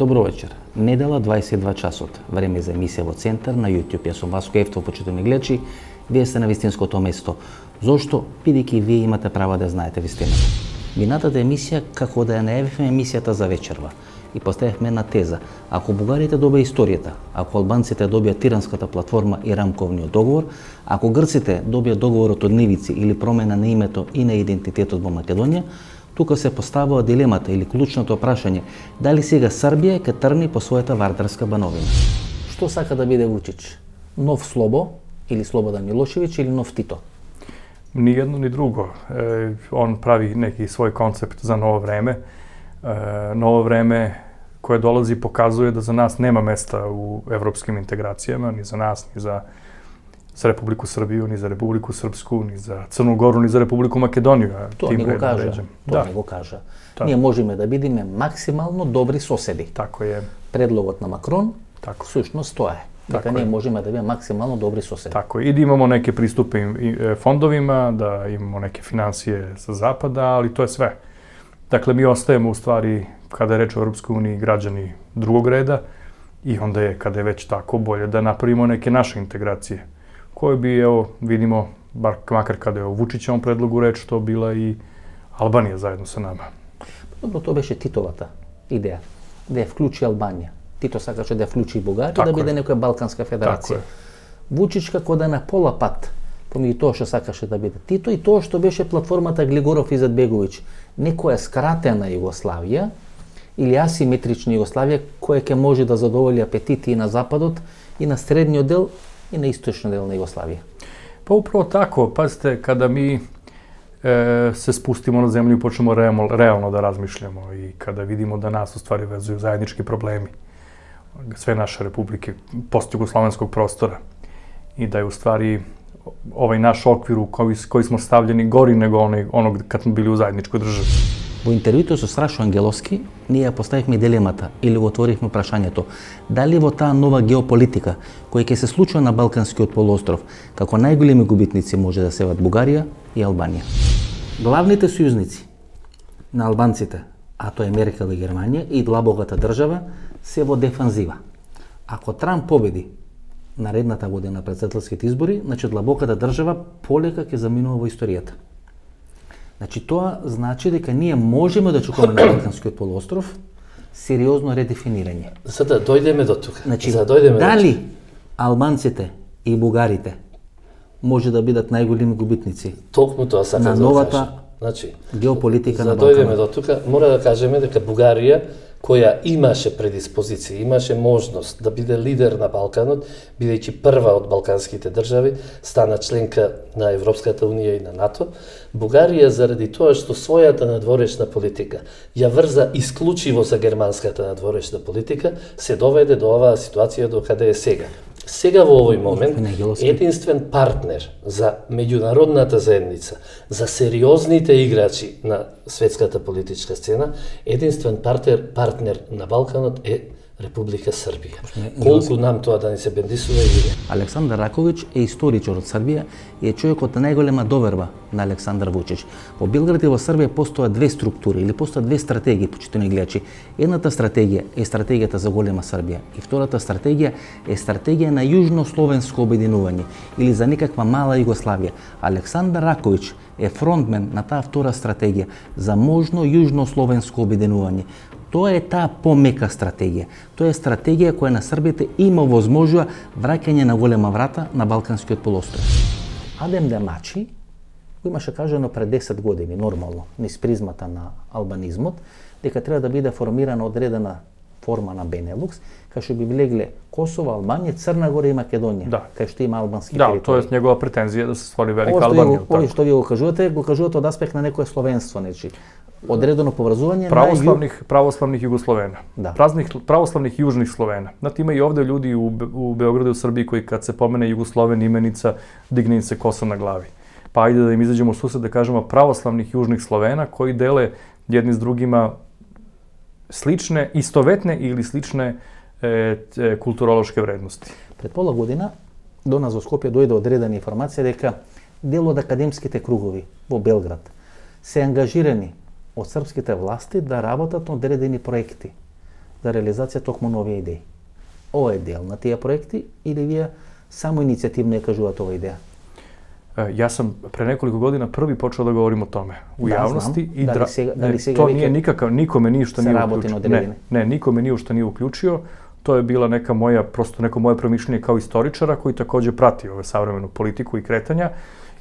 Добро вечер. Недела 22 часот. Време за емисија во Центар на YouTube. Јас сум Васко Ефтов, почитувани гледачи. Вие сте на вистинското место. Зошто? Бидејќи вие имате право да знаете вистината. Минатата емисија, како да ја најавивме емисијата за вечерва, и поставивме една теза. Ако бугарите добија историјата, ако албанците добија тиранската платформа и рамковниот договор, ако грците добија договорот од Нивици или промена на името и на идентитетот во Македонија, тука се поставува дилемата или клучното прашање дали сега Србија ќе тргне по својата вардарска бановина. Што сака да биде Вучич? Нов Слобо или Слободан Милошевиќ или нов Тито? Ни едно ни друго. Он прави неки свој концепт за ново време. Ново време koje dolazi pokazuje da za nas nema mesta u evropskim integracijama, ni za nas, ni za Republiku Srbiju, ni za Republiku Srpsku, ni za Crnu Goru, ni za Republiku Makedoniju. To ne go kaže. To ne go kaže. Ние можеме да бидеме максимално добри соседи. Тако е. Предлогот на Макрон сушност тоа е. Дека ние можеме да бидеме максимално добри соседи. Тако е. И да имамо неке приступи фондовима, да имамо неке финансije sa zapada, ali to je sve. Dakle, mi ostajemo u stvari, kada je reč o Europskoj uniji, građani drugog reda i onda je, kada je već tako, bolje da napravimo neke naše integracije, koje bi, evo, vidimo, makar kada je o Vučićevom predlogu reč, to bila i Albanija zajedno sa nama. Dobro, to беше Титовата идеја, да ја вклучи Албанија. Тито сакаше да ја вклучи Бугарија, да биде некоја Балканска федерација. Вучич како да на пола пат, помеѓу тоа што сакаше да биде Тито и тоа што беше платформата Глигоров Изетбеговиќ, некоја скратена Југославија или асиметрична Југославија која ќе може да задоволи апетити и на западот и на средниот дел и на источниот дел на Југославија. Pa upravo tako, pazite, kada mi se spustimo na zemlju i počnemo realno da razmišljamo i kada vidimo da nas u stvari vezuju zajednički problemi, sve naše republike post-jugoslovenskog prostora i da je u stvari ovaj naš okvir u koji smo stavljeni gori nego onog kad smo bili u zajedničkoj državi. Во интервјуто со Страшо Ангеловски, ние поставивме дилемата или го отворивме прашањето дали во таа нова геополитика која ќе се случува на Балканскиот полуостров, како најголеми губитници може да се Бугарија и Албанија. Главните сојузници на албанците, а тоа е Меркел и Германија и длабогата држава, се во дефанзива. Ако Трамп победи наредната година председателските избори, значи длабоката држава полека ќе заминува во историјата. Значи тоа значи дека ние можеме да чекаме на Балканскиот полуостров сериозно редефинирање. За да дојдеме до тука. Значи, дали албанците и бугарите може да бидат најголеми губитници Токму тоа сакам на новата геополитика на Балканот? За да дојдеме до тука, мора да кажеме дека Бугарија, која имаше предиспозиции, имаше можност да биде лидер на Балканот, бидејќи прва од балканските држави, стана членка на Европската унија и на НАТО, Бугарија заради тоа што својата надворешна политика ја врза исклучиво за германската надворешна политика, се доведе до оваа ситуација до каде е сега. Сега во овој момент единствен партнер за меѓународната заедница, за сериозните играчи на светската политичка сцена, единствен партнер на Балканот е Република Србија. Колку нам тоа да ни се бендисува или не? Александар Раковиќ е историчар од Србија и е човекот на најголема доверба на Александар Вучич. Во Белград и во Србија постојат две структури или постојат две стратегии, почитувани гледачи. Едната стратегија е стратегијата за голема Србија и втората стратегија е стратегија на јужнословенско обединување или за некаква мала Југославија. Александар Раковиќ е фронтмен на таа втора стратегија за можно јужнословенско обединување. Тоа е таа помека стратегија. Тоа е стратегија која на србите има возможува враќање на голема врата на Балканскиот полуостров. Адем Демачи го имаше кажано пред 10 години, нормално, низ призмата на албанизмот, дека треба да биде формирана одредена форма на Бенелукс, кај што би влегле Косово, Албанија, Црна Гора и Македонија, кај што има албански територии. Да, тоа е негова претензија да се створи велика Албанија. Ово што ви го кажувате од аспект на некое словенство, нечи. Одредено поврзување православних Југословена. Да. Православних јужних Словена. Знате, има и овде луѓи у Београду и у Србiji кои кад се помене Југословен именица, дигне им се коса на глави. Па ајде да им изаđemo susret да кажемо православних јужних Словена кои деле jedni s drugima slične, istovetne ili slične kulturološke vrednosti. Пред пола година до нас во Скопје дојде одредена информација дека дел од академските кругови во Белград се ангажирани од српските власти да работат на одредени проекти за реализација токму нови идеи. Ова е дел на тие проекти или вие само иницијативно ја кажувате ова идеја? Ja sam pre nekoliko godina prvi počeo da govorim o tome u javnosti. I to nije nikakav, nikome ništa nije uključio. Ne, nikome ništa nije uključio. To je bila neka moja, prosto neko moje promišljenje kao istoričara koji takođe prati ove savremenu politiku i kretanja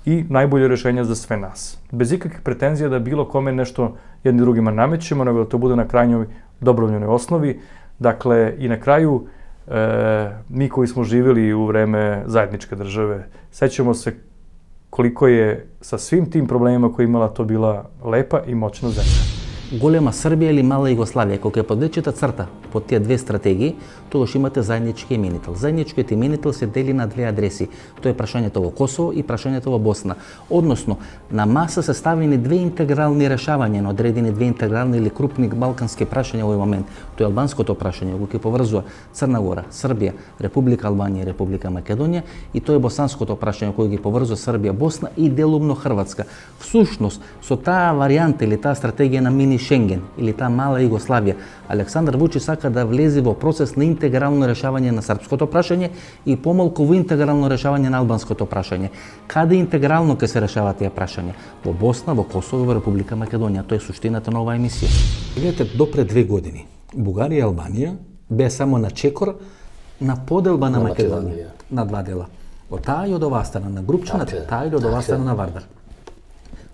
i najbolje rešenja za sve nas. Bez ikakvih pretenzija da bilo kome nešto jedni drugima namećemo, nego da to bude na krajnjoj dobrovoljnoj osnovi. Dakle, i na kraju, mi koji smo živjeli u vreme zajedničke države, sećamo se koliko je sa svim tim problemima koje imala to bila lepa i moćna zemlja. Голема Србија или мала Југославија, кога ќе подвечете црта под тие две стратегии, тогаш имате заеднички именител. Заедничкиот именител се дели на две адреси. Тоа е прашањето во Косово и прашањето во Босна. Односно, на маса се ставени две интегрални решавања на одредени две интегрални или крупни балкански прашања во овој момент. Тоа е албанското прашање, кој ќе поврзува Црна Гора, Србија, Република Албанија и Република Македонија, и тоа е босанското прашање кој ги поврзува Србија, Босна и делумно Хрватска. Всушност, со таа варијанта или таа стратегија на мини Шенген или таа мала Југославија, Александар Вучич сака да влезе во процес на интегрално решавање на српското прашање и помалку во интегрално решавање на албанското прашање. Каде интегрално ќе се решаваат тие прашања? Во Босна, во Косово, во Република Македонија. Тоа е суштината на оваа емисија. Гледате, до пред 2 години Бугарија и Албанија беа само на чекор на поделба на Македонија на два дела. Од таа и од оваа страна на Групчина, таа и од оваа страна на Вардар.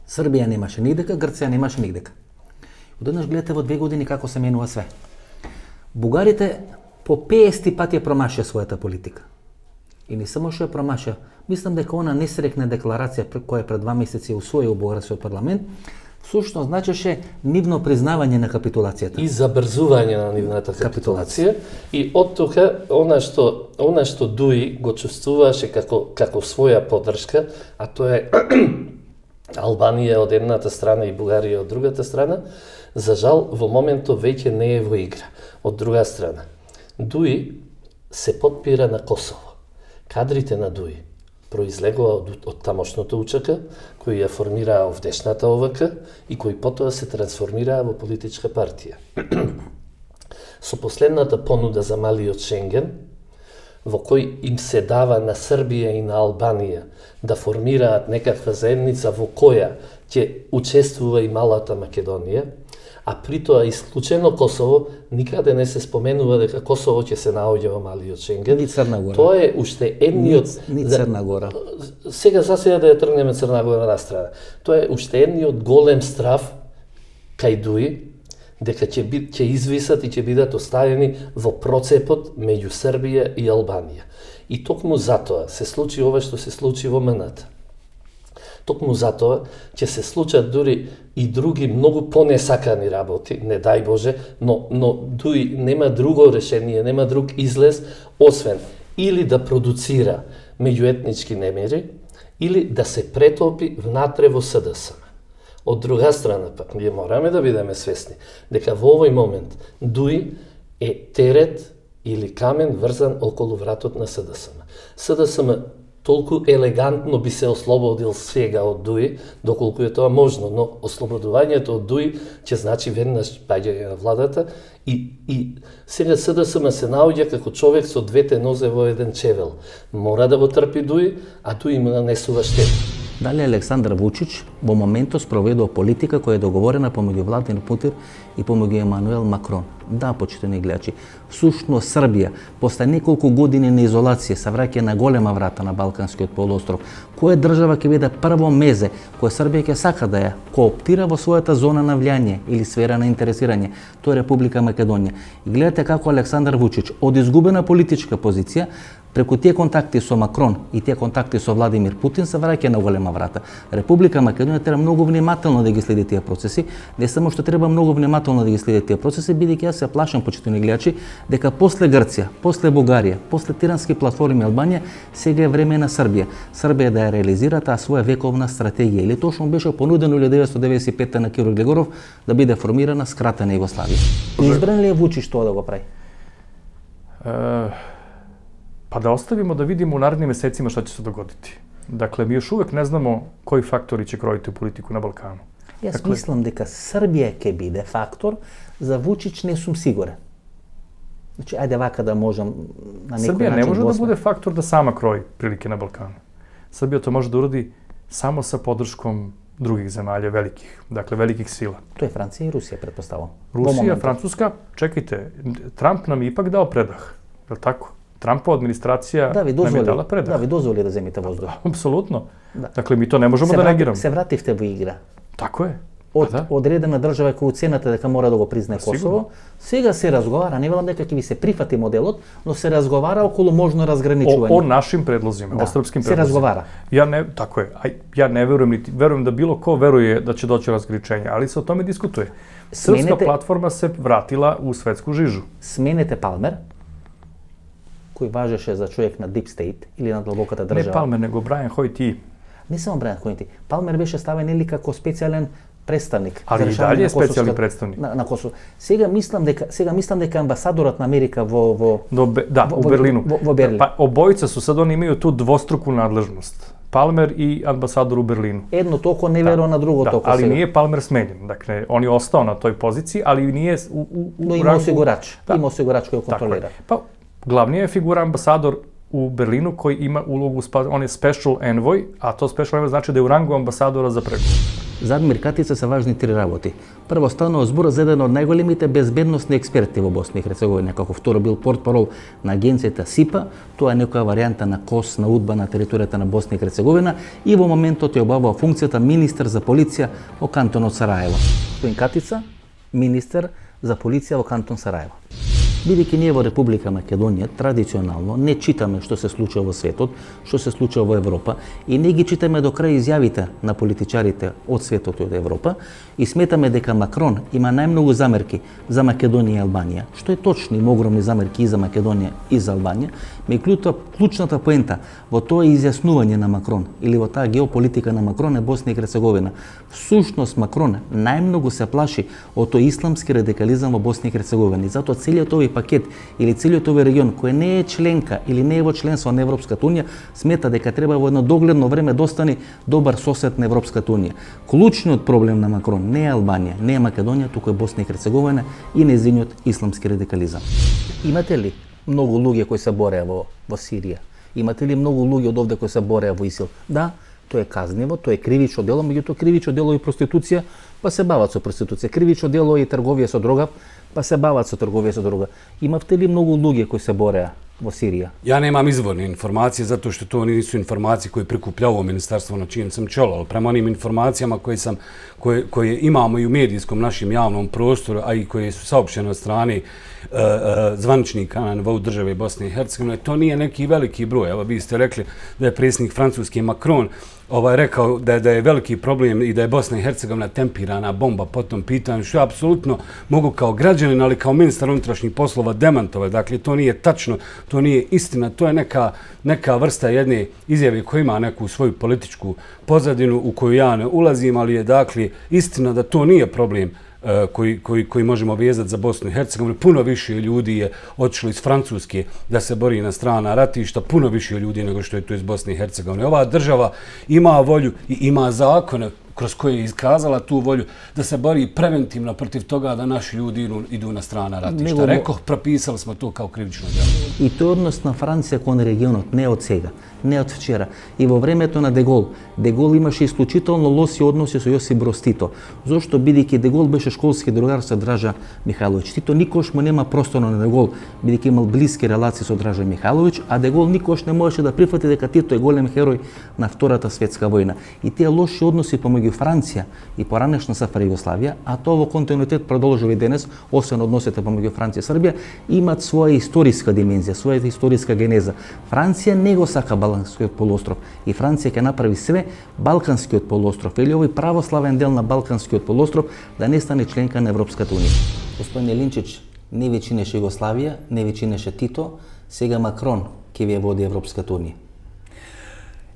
Србија немаше нигдека, Грција немаше нигдека. Одеднаш гледате во 2 години како се менува све. Бугарите по 50 пати промашија својата политика. И не само што ја промашија, мислам дека она несрекна декларација која пред 2 месеци усвои во Бугарскиот парламент, всушност значеше нивно признавање на капитулацијата. И забрзување на нивната капитулација. И од тука, она што Дуи го чувствуваше како своја поддршка, а тоа е Албанија од едната страна и Бугарија од другата страна, за жал во моментот веќе не е во игра. Од друга страна, Дуи се подпира на Косово. Кадрите на Дуи произлегува од тамошното УЧК, кој ја формираа овдешната ОВК и кој потоа се трансформираа во политичка партија. Со последната понуда за малиот Шенген, во кој им се дава на Србија и на Албанија да формираат некаква заедница во која ќе учествува и малата Македонија, а при тоа исклучено Косово, никаде не се споменува дека Косово ќе се наоѓа во малиот Шенген. Ни Црна Гора. Тоа е уште едниот... Ни Црна Гора. Сега да ја тргнеме Црна Гора на страна. Тоа е уште едниот голем страв кај Дуи, дека ќе извисат и ќе бидат оставени во процепот меѓу Србија и Албанија. И токму затоа се случи ова што се случи во МНТ. Токму затоа ќе се случат дури и други многу понесакани работи, не дај Боже, но Дуи нема друго решение, нема друг излез, освен или да продуцира меѓуетнички немири, или да се претопи внатре во СДСМ. Од друга страна, пак, ние мораме да бидеме свесни дека во овој момент Дуи е терет или камен врзан околу вратот на СДСМ. СДСМ толку елегантно би се ослободил сега од Дуи, доколку е тоа можно, но ослободувањето од Дуи ќе значи веднаш паѓање на владата и сега СДСМ се наоѓа како човек со двете нозе во еден чевел. Мора да го трпи Дуи, а Дуи му нанесува штета. Дали Александар Вучич во моментот спроведува политика која е договорена помеѓу Владимир Путин и помеѓу Емануел Макрон? Да, почитани гледачи, всушност Србија после неколку години на изолација се враќа на голема врата на Балканскиот полуостров. Која држава ќе биде прво мезе која Србија ќе сака да ја кооптира во својата зона на влијание или сфера на интересирање? Тоа е Република Македонија. И гледате како Александар Вучич од изгубена политичка позиција преку тие контакти со Макрон и тие контакти со Владимир Путин се враќа на голема врата. Република Македонија треба многу внимателно да ги следи тие процеси, не само што треба многу внимателно да ги следи тие процеси, бидејќи јас се плашам, почитани гледачи, дека после Грција, после Бугарија, после тирански платформи Албанија, сега е време на Србија. Србија да ја реализира таа своја вековна стратегија, или точно беше понудено 1995 на Киро Глегоров да биде формирана скратена Југославија. Не избран ли е Вучич тоа да го прави? Pa da ostavimo da vidimo u narednim mesecima šta će se dogoditi. Dakle, mi još uvek ne znamo koji faktori će krojiti politiku na Balkanu. Јас мислам дека Србија ќе биде фактор, за Вучич не сум сигурен. Znači, ajde ovaka da možem na neki Srbija način... ne može da bude faktor da sama kroji prilike na Balkanu. Srbija to može da uradi samo sa podrškom drugih zemalja, velikih, dakle velikih sila. To je Francija i Rusija, pretpostavljam. Rusija, Francuska, čekajte, Trump nam je ipak dao predah, je li tako? Trumpova administracija nam je dala predah. Da, vi dozvoli da zemite vozduh. Apsolutno. Dakle, mi to ne možemo da negiramo. Se vrativte v igra. Tako je. Odredena država koju cenate дека mora да го признаe Косово, сега се разговара, не велам дека ќе ви се прифати моделот, но се разговара околу можно разграничување. O našim predlozima, o srpskim predlozima. Se razgovara. Tako je. Ja ne verujem da bilo ko veruje da će doći razgraničenja, ali se o tome diskutuje. Srpska platforma se vratila u svetsku žižu. Smenете Палмер, кој важеше за човек на Deep State или на длабоката држава. Не Палмер, него Брайан Хојти. Не само Брайан Хојти. Палмер беше ставен или како специјален представник. Ali i dalje je specijalni predstavnik. Na Kosovo. Сега мислам дека амбасадорот на Америка у Берлину. Во Берлин. Pa obojica su, sad oni imaju tu dvostruku nadležnost. Palmer i ambasador u Berlinu. Едно толку не верува на друго толку. Ali nije Palmer smenjen. Dakle, on je ostao na toj poziciji, ali nije Но има осигурач. Има осигурач кој контролира. Pa glavnija je figura ambasador u Berlinu koji ima ulogu, on je special envoy, a to special envoy znači da je u rangu ambasadora za pregovor. За Адмир Катица се важни три работи. Прво, станува збор за еден од најголемите безбедносни експерти во Босна и Херцеговина, како второ бил портпарол на агенцијата СИПА, тоа е некоја варијанта на КОС на УДБА на територијата на Босна и Херцеговина и во моментот ја обавува функцијата министер за полиција во кантонот Сарајево. Господин Катица, министер за полиција во кантон Сарајево. Бидејќи ние во Република Македонија традиционално не читаме што се случува во светот, што се случува во Европа и не ги читаме до крај изјавите на политичарите од светот и од Европа и сметаме дека Макрон има најмногу замерки за Македонија и Албанија, што е точно, има огромни замерки и за Македонија и за Албанија, меѓутоа клучната поента во тоа изјаснување на Макрон или во таа геополитика на Макрон е Босна и Херцеговина. Всушност Макрон најмногу се плаши од тој исламски радикализам во Босна и Херцеговина и затоа целиот овој пакет или целиот овој регион кој не е членка или не е во членство на Европската унија смета дека треба во едно догледно време да остане добар сосед на Европската унија. Клучниот проблем на Макрон не е Албанија, не е Македонија, туку е Босна и Херцеговина и нејзиниот исламски радикализам. Имате ли многу луѓе кои се бореа во Сирија? Имате ли многу луѓе од овде кои се бореа во ИСИЛ? Да, тоа е казниво, тоа е кривично дело, меѓутоа кривично дело и проституција, па се бават со проституција. Кривично дело и трговија со дрога, па се бават со трговија со дрога. Имавте ли многу луѓе кои се бореа во Сирија? Ja nemam izvorne informacije zato što to nisu informacije koje prikuplja ovo ministarstvo na čijem sam čelu, ali prema onim informacijama koje imamo i u medijskom našem javnom prostoru, a i koje su saopštene od strane zvaničnika na nivou države Bosne i Hercegovine, to nije neki veliki broj. Evo, vi ste rekli da je predsjednik Francuske Macron rekao da je veliki problem i da je Bosna i Hercegovina tempirana bomba po tom pitanju, što je apsolutno mogu kao građanin, ali kao ministar unutrašnjih poslova demantovati. Dakle, to nije tačno, to nije istina, to je neka vrsta jedne izjave koja ima neku svoju političku pozadinu u koju ja ne ulazim, ali je dakle istina da to nije problem koji možemo vezati za Bosnu i Hercegovinu. Puno više ljudi je otišlo iz Francuske da se bori na strana ratišta, puno više ljudi nego što je tu iz Bosne i Hercegovine. Ova država ima volju i ima zakone kroz koje je iskazala tu volju da se bori preventivno protiv toga da naši ljudi idu na strana ratišta. Rekoh, propisali smo to kao krivično delo. И тој однос на Франција кон регионот не од сега, не од вчера. И во времето на Дегол имаше исклучително лоси односи со Јосип Броз Тито. Зошто, бидејќи Дегол беше школски другар со Дража Михайловиќ. Тито никош му нема просторно на Дегол, бидејќи имал блиски релации со Дража Михайловиќ, а Дегол никош не можеше да прифати дека Тито е голем херој на Втората светска војна. И тие лоши односи помеѓу Франција и поранешна СФР Југославија, а тоа во континуитет продолжува и денес, освен односите помеѓу Франција и Србија, имаат своја историска димензија, својата историска генеза. Франција не го сака Балканскиот полуостров и Франција ќе направи све Балканскиот полуостров или овој православен дел на Балканскиот полуостров да не стане членка на Европската унија. Господине Линчич, не ви чинеше Југославија, не ви чинеше Тито, сега Макрон ќе ви води Европската унија.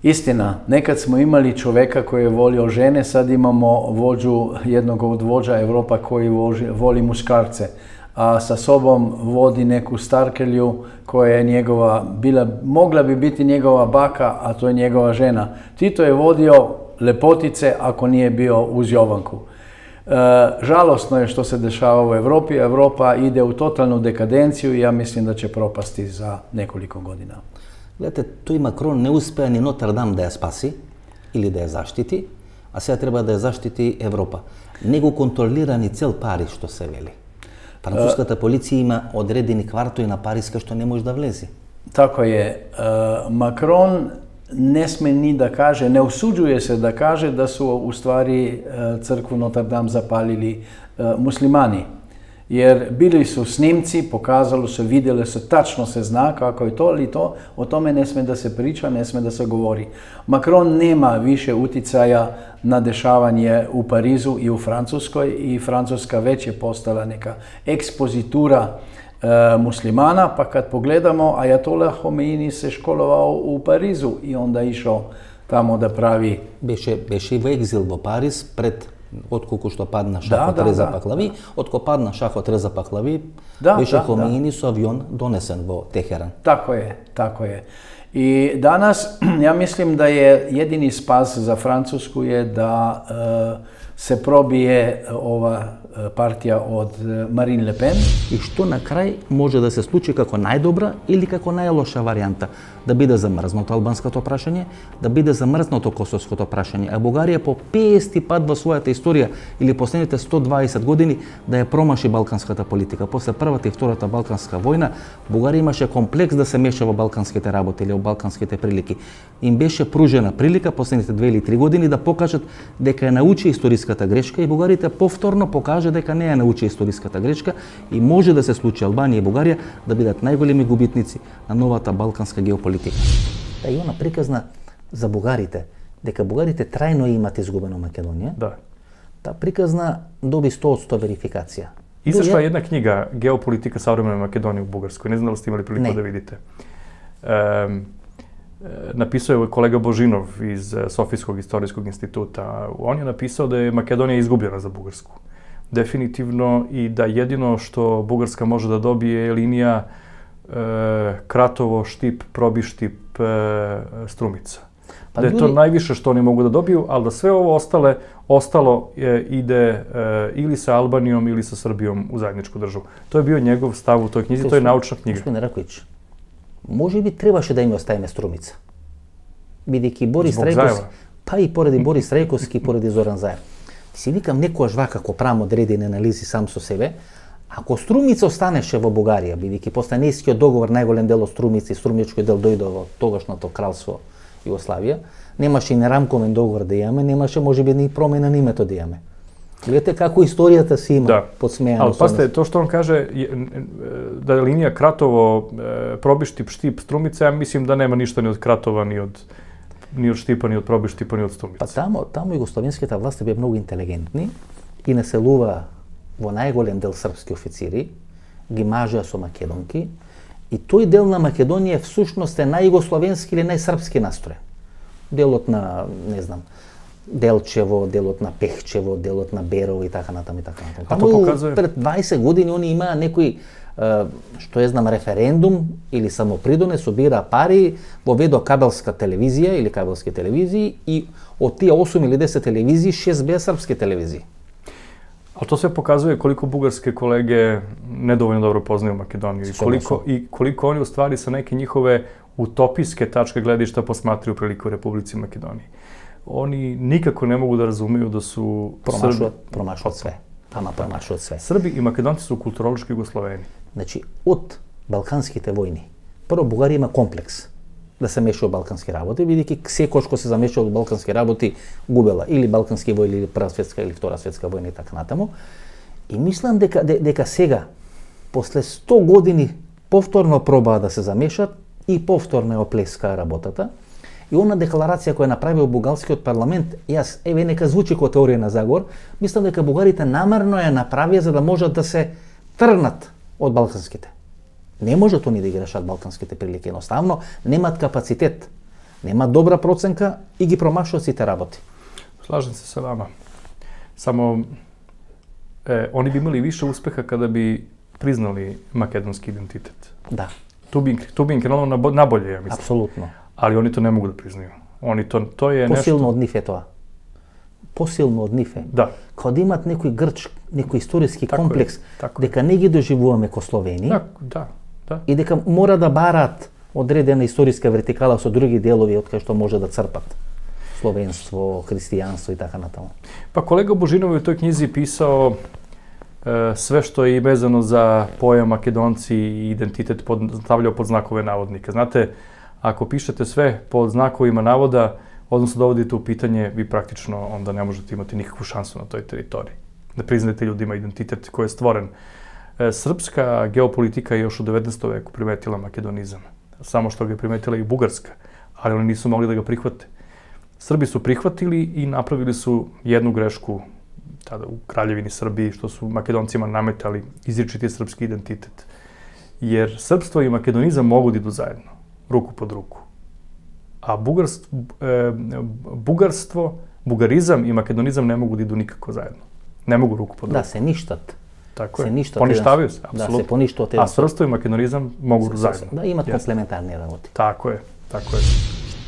Istina, nekad smo imali čoveka koji je volio žene, sad imamo jednog od vođa Evropa koji voli muškarce, a sa sobom vodi neku starkelju koja je mogla bi biti njegova baka, a to je njegova žena. Tito je vodio lepotice ako nije bio uz Jovanku. Žalostno je što se dešava u Evropi. Evropa ide u totalnu dekadenciju i ja mislim da će propasti za nekoliko godina. Gledajte, tu i Macron ne uspea ni Notre Dame da je spasi ili da je zaštiti, a sada treba da je zaštiti Evropa. Nego kontrolira ni cel Pariz, što se veli. Francuskата policija ima odredeni kvartovi na Pariska što ne može da vlezi. Tako je. Macron ne sme ni da kaže, ne usuđuje se da kaže da su u stvari crkvu Notre Dame zapalili muslimani. Jer bili su snimci, pokazalo se, vidjeli se, tačno se zna kako je to, ali to, o tome ne sme da se priča, ne sme da se govori. Macron nema više uticaja na dešavanje u Parizu i u Francuskoj i Francuska već je postala neka ekspozitura muslimana, pa kad pogledamo, Ajatola Homeini se školovao u Parizu i onda išao tamo da pravi... Беше в екзил во Париз пред отколку што падна Шах од Реза Пахлави, откако падна Шах од Реза Пахлави, беше Хомеини со авион донесен во Техеран. Tako je, tako je. I danas, ja mislim da je jedini spas za Francusku je da se probije ova partija od Marine Le Pen. И што на крај може да се случи како најдобра или како најлоша варијанта? Да биде замрзнато албанското прашање, да биде замрзнато косовското прашање, а Бугарија по 50 пат во својата историја или последните 120 години да ја промаши балканската политика. После првата и втората балканска војна, Бугарија имаше комплекс да се меша во балканските работи или во балканските прилики. Им беше пружена прилика последните 2 или 3 години да покажат дека ја научи историската грешка и бугарите повторно покажа дека не ја научи историската грешка и може да се случи Албанија и Бугарија да бидат најголеми губитници на новата балканска геополитика. Да, и она приказна за бугарите, дека бугарите трајно имат изгубено Македонија. Da. Та приказна доби 100% верификација. Izašla je jedna knjiga Geopolitika savremene Makedonije u Bugarskoj. Ne znam da li ste imali priliku da vidite. Napisao je kolega Božinov iz Sofijskog istorijskog instituta. On je napisao da je Makedonija izgubljena za Bugarsku. Definitivno, i da jedino što Bugarska može da dobije je linija Kratovo, Štip, Probištip, Strumica. Da je to najviše što oni mogu da dobiju, ali da sve ovo ostalo ide ili sa Albanijom ili sa Srbijom u zajedničku državu. To je bio njegov stav u toj knjizi, to je naučna knjiga. Господин Раковиќ, може би требаше да им оставиме Струмица. Бидејќи Борис Трајковски, па и поради Борис Трајковски и поради Зоран Заев. Си викам некојаш вака, како правам одредени анализи сам со себе, ако Струмица останеше во Бугарија, бидејќи после Нейскиот договор најголем дел од Струмица и Струмичкиот дел дојде во тогашното кралство Југославија, немаше и нерамковен договор да имаме, немаше можеби ни промена на името да имаме. Гледате како историјата си има подсмејано. Ali pasite, to što on kaže da je linija Kratovo, Probištip, Štip, Strumica, ja mislim da nema ništa ni od Kratova, ni od Štipa, ni od Probištipa, ni od Strumica. Па таму југословенските власти беа многу интелигентни и населува во најголем дел српски официри, ги мажеа со македонки, и тој дел на Македонија всушност е најјугословенски или најсрпски настроен. Делот на, не знам, Делчево, делот на Пехчево, делот на Берово и така натаму и така натаму. Таму пред 20 години они имаа некој, што ја знам, референдум или самопридоне, собира пари, воведо кабелска телевизија или кабелски телевизии и од тие 8 или 10 телевизии 6 беа српски телевизии. Ali to sve pokazuje koliko bugarske kolege nedovoljno dobro poznaju Makedoniju i koliko oni u stvari sa neke njihove utopijske tačke gledišta posmatraju priliku Republici Makedoniji. Oni nikako ne mogu da razumeju da su Promašuju sve. Tamo promašuju sve. Srbi i Makedonci su kulturološki Jugosloveni. Значи, од балканските војни, прво Бугарија има комплекс да се меша во балкански работи, бидејќи секој што се замеша во балкански работи губела или балкански војни, или Прва светска или Втора светска војна и така натаму. И мислам дека сега, после 100 години, повторно пробаа да се замешат и повторно ја оплескаа работата. И она декларација која направил бугарскиот парламент, јас, еве нека звучи како теорија на заговор, мислам дека бугарите намерно ја направија за да можат да се тргнат од балканските. Не можат они да ги решат балканските прилики, едноставно немат капацитет, немат добра проценка и ги промашуваат сите работи. Slažem se sa vama. Samo oni bi imali više uspeha kada bi priznali makedonski identitet. Da. Tu bi im krenulo na bolje, ja mislim. Apsolutno. Ali oni to ne mogu da priznaju. Oni to je nešto... Посилно од нив е тоа. посилно од нив е. Да. Као да имат некој грч, некој историски Така комплекс, така дека не ги доживуваме ко Словени Да. и дека мора да барат одредена историска вертикала со други делови од кај што може да црпат. Словенство, христијанство и така натаму. Pa kolega Božinov je u toj knjizi pisao sve što je vezano za pojam Makedonci i identitet stavljao pod znakove navodnika. Znate, ako pišete sve pod znakovima navoda, odnosno dovodite u pitanje, vi praktično onda ne možete imati nikakvu šansu na toj teritoriji. Da priznate ljudima identitet koji je stvoren. Srpska geopolitika je još u 19. veku primetila makedonizam. Samo što ga je primetila i Bugarska, ali oni nisu mogli da ga prihvate. Srbi su prihvatili i napravili su jednu grešku tada u Kraljevini Srbiji, što su Makedoncima nametali izričiti srpski identitet. Jer srpstvo i makedonizam mogu da idu zajedno, ruku pod ruku. A bugarizam i makedonizam ne mogu da idu nikako zajedno. Ne mogu ruku pod ruku. Da, se ništat. Tako je. Poništavaju se, apsolutno. Da, se poništavaju. A srpstvo i makedonizam mogu zajedno. Da, имат комплементарни работи. Tako je.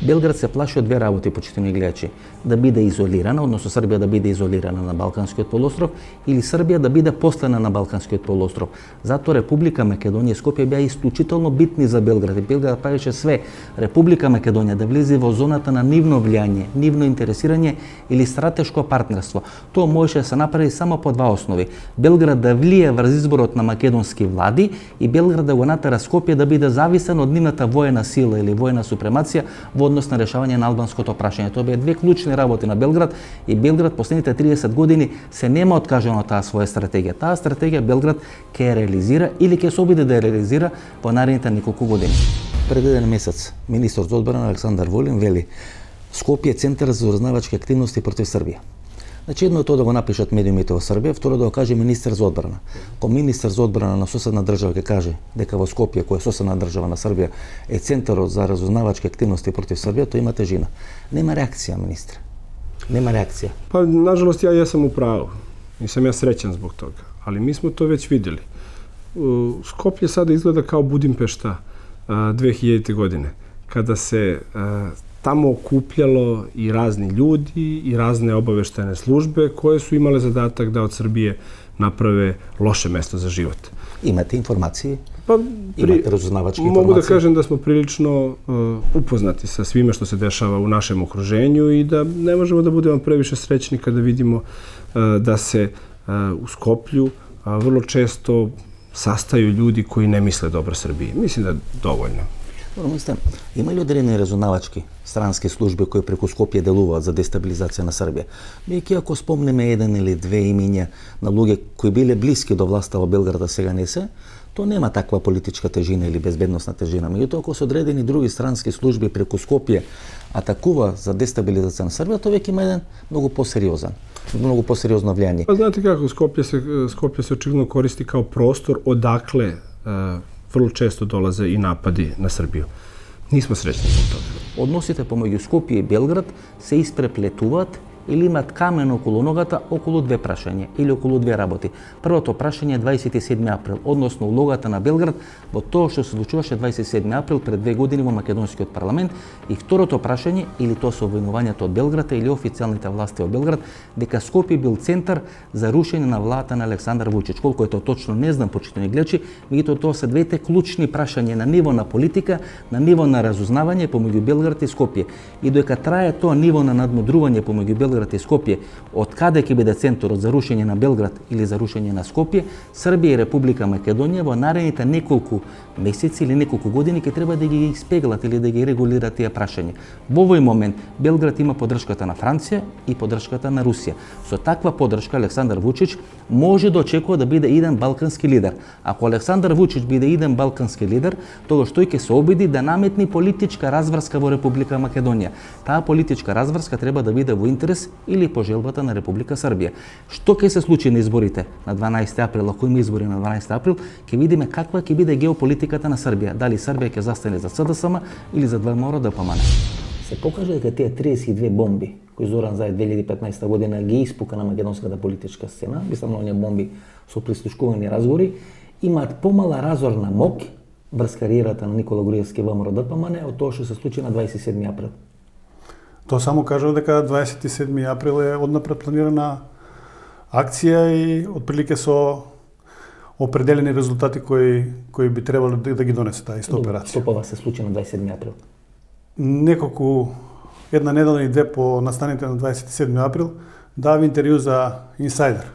Белград се плаши од две работи, почитани гледачи. Да биде изолирана, односно Србија да биде изолирана на Балканскиот полуостров или Србија да биде послена на Балканскиот полуостров. Затоа Република Македонија и Скопје беа исклучително битни за Белград. И Белград правеше све Република Македонија да влезе во зоната на нивно влијање, нивно интересирање или стратешко партнерство. Тоа можеше да се направи само по два основи. Белград да влие врз изборот на македонски влади и Белград да го натера Скопје да биде зависен од нивната воена сила или воена супремација во однос на решавање на албанското прашање. Тоа беа две клучни работи на Белград и Белград последните 30 години се нема откажано таа своја стратегија. Таа стратегија Белград ќе ја реализира или ќе се обиде да ја реализира во наредните неколку години. Пред еден месец министерот за одбрана Александар Вулин вели Скопје е центар за разузнавачки активности против Србија. Значи едно е тоа да го напишат медиумите во Србија, второ да го каже министер за одбрана. Ко министер за одбрана на соседна држава ќе каже дека во Скопје, која е соседна држава на Србија, е центарот за разузнавачки активности против Србија, тоа има тежина. Нема реакција, министре. Нема реакција. Pa, nažalost, ja jesam u pravu. Nisam ja srećan zbog toga. Ali mi smo to već vidjeli. Skoplje sada izgleda kao Budimpešta 2000. godine, kada se tamo okupljalo i razni ljudi i razne obaveštajne službe koje su imale zadatak da od Srbije naprave loše mesto za život. Imate informacije? Pa, imate razузнавачke informacije? Mogu da kažem da smo prilično upoznati sa svime što se dešava u našem okruženju i da ne možemo da budemo previše srećni kada vidimo da se u Skoplju vrlo često sastaju ljudi koji ne misle dobro Srbiji. Mislim da je dovoljno. Мислам, има ли одредени разузнавачки странски служби кои преку Скопје делуваат за дестабилизација на Србија? Веќе ако спомнеме еден или две имиња на луѓе кои биле блиски до власта во Белград, а сега не се, то нема таква политичка тежина или безбедносна тежина. Меѓутоа, ако се одредени други странски служби преку Скопје атакува за дестабилизација на Србија, тоа веќе има еден многу посериозно влијање. Знаете како, Скопје се очигледно користи као простор одакle vrlo često dolaze i napadi na Srbiju. Nismo srećni zbog toga. Односите помеѓу Скопје и Белград се испреплетуваат или имат камен околу ногата околу две прашања или околу две работи. Првото прашање е 27 април, односно улогата на Белград во тоа што се случуваше 27 април пред 2 години во македонскиот парламент, и второто прашање или тоа со обвинувањето од Белград или официјалните власти во Белград дека Скопје бил центар за рушење на владата на Александар Вучич. Колку е тоа точно не знам, почитани гледачи, меѓутоа тоа се двете клучни прашања на ниво на политика, на ниво на разузнавање помеѓу Белград и Скопје. И додека трае тоа ниво на надмудрување помеѓу Белград и Скопје, од каде ќе биде центарот за рушење на Белград или за рушење на Скопје, Србија и Република Македонија во наредните неколку месеци или неколку години ќе треба да ги испеглат или да ги регулираат тие прашања. Во овој момент Белград има поддршката на Франција и поддршката на Русија. Со таква поддршка Александар Вучич може да очекува да биде иден балкански лидер. Ако Александар Вучич биде иден балкански лидер, тогаш тој ќе се обиди да наметни политичка разврска во Република Македонија. Таа политичка разврска треба да биде во интерес или по желбата на Република Србија. Што ќе се случи на изборите на 12 април, ако има избори на 12 април, ќе видиме каква ќе биде геополитиката на Србија. Дали Србија ќе застане за СДСМ или за ВМРО ДПМН. Се покажа дека тие 32 бомби кои Зоран Заев 2015 година ги испука на македонската политичка сцена, мислам на оние бомби со прислушкувани разговори, имаат помала разорна мок врз кариерата на Никола Груевски ВМРО ДПМН од тоа што се случи на 27 април. Тоа само кажува дека 27 април е однапред планирана акција и отприлике со определени резултати кои би требало да ги донесе таа иста операција. Што па се случи на 27 април? Неколку, една недела и две по настаните на 27 април, дава интервју за Инсайдер.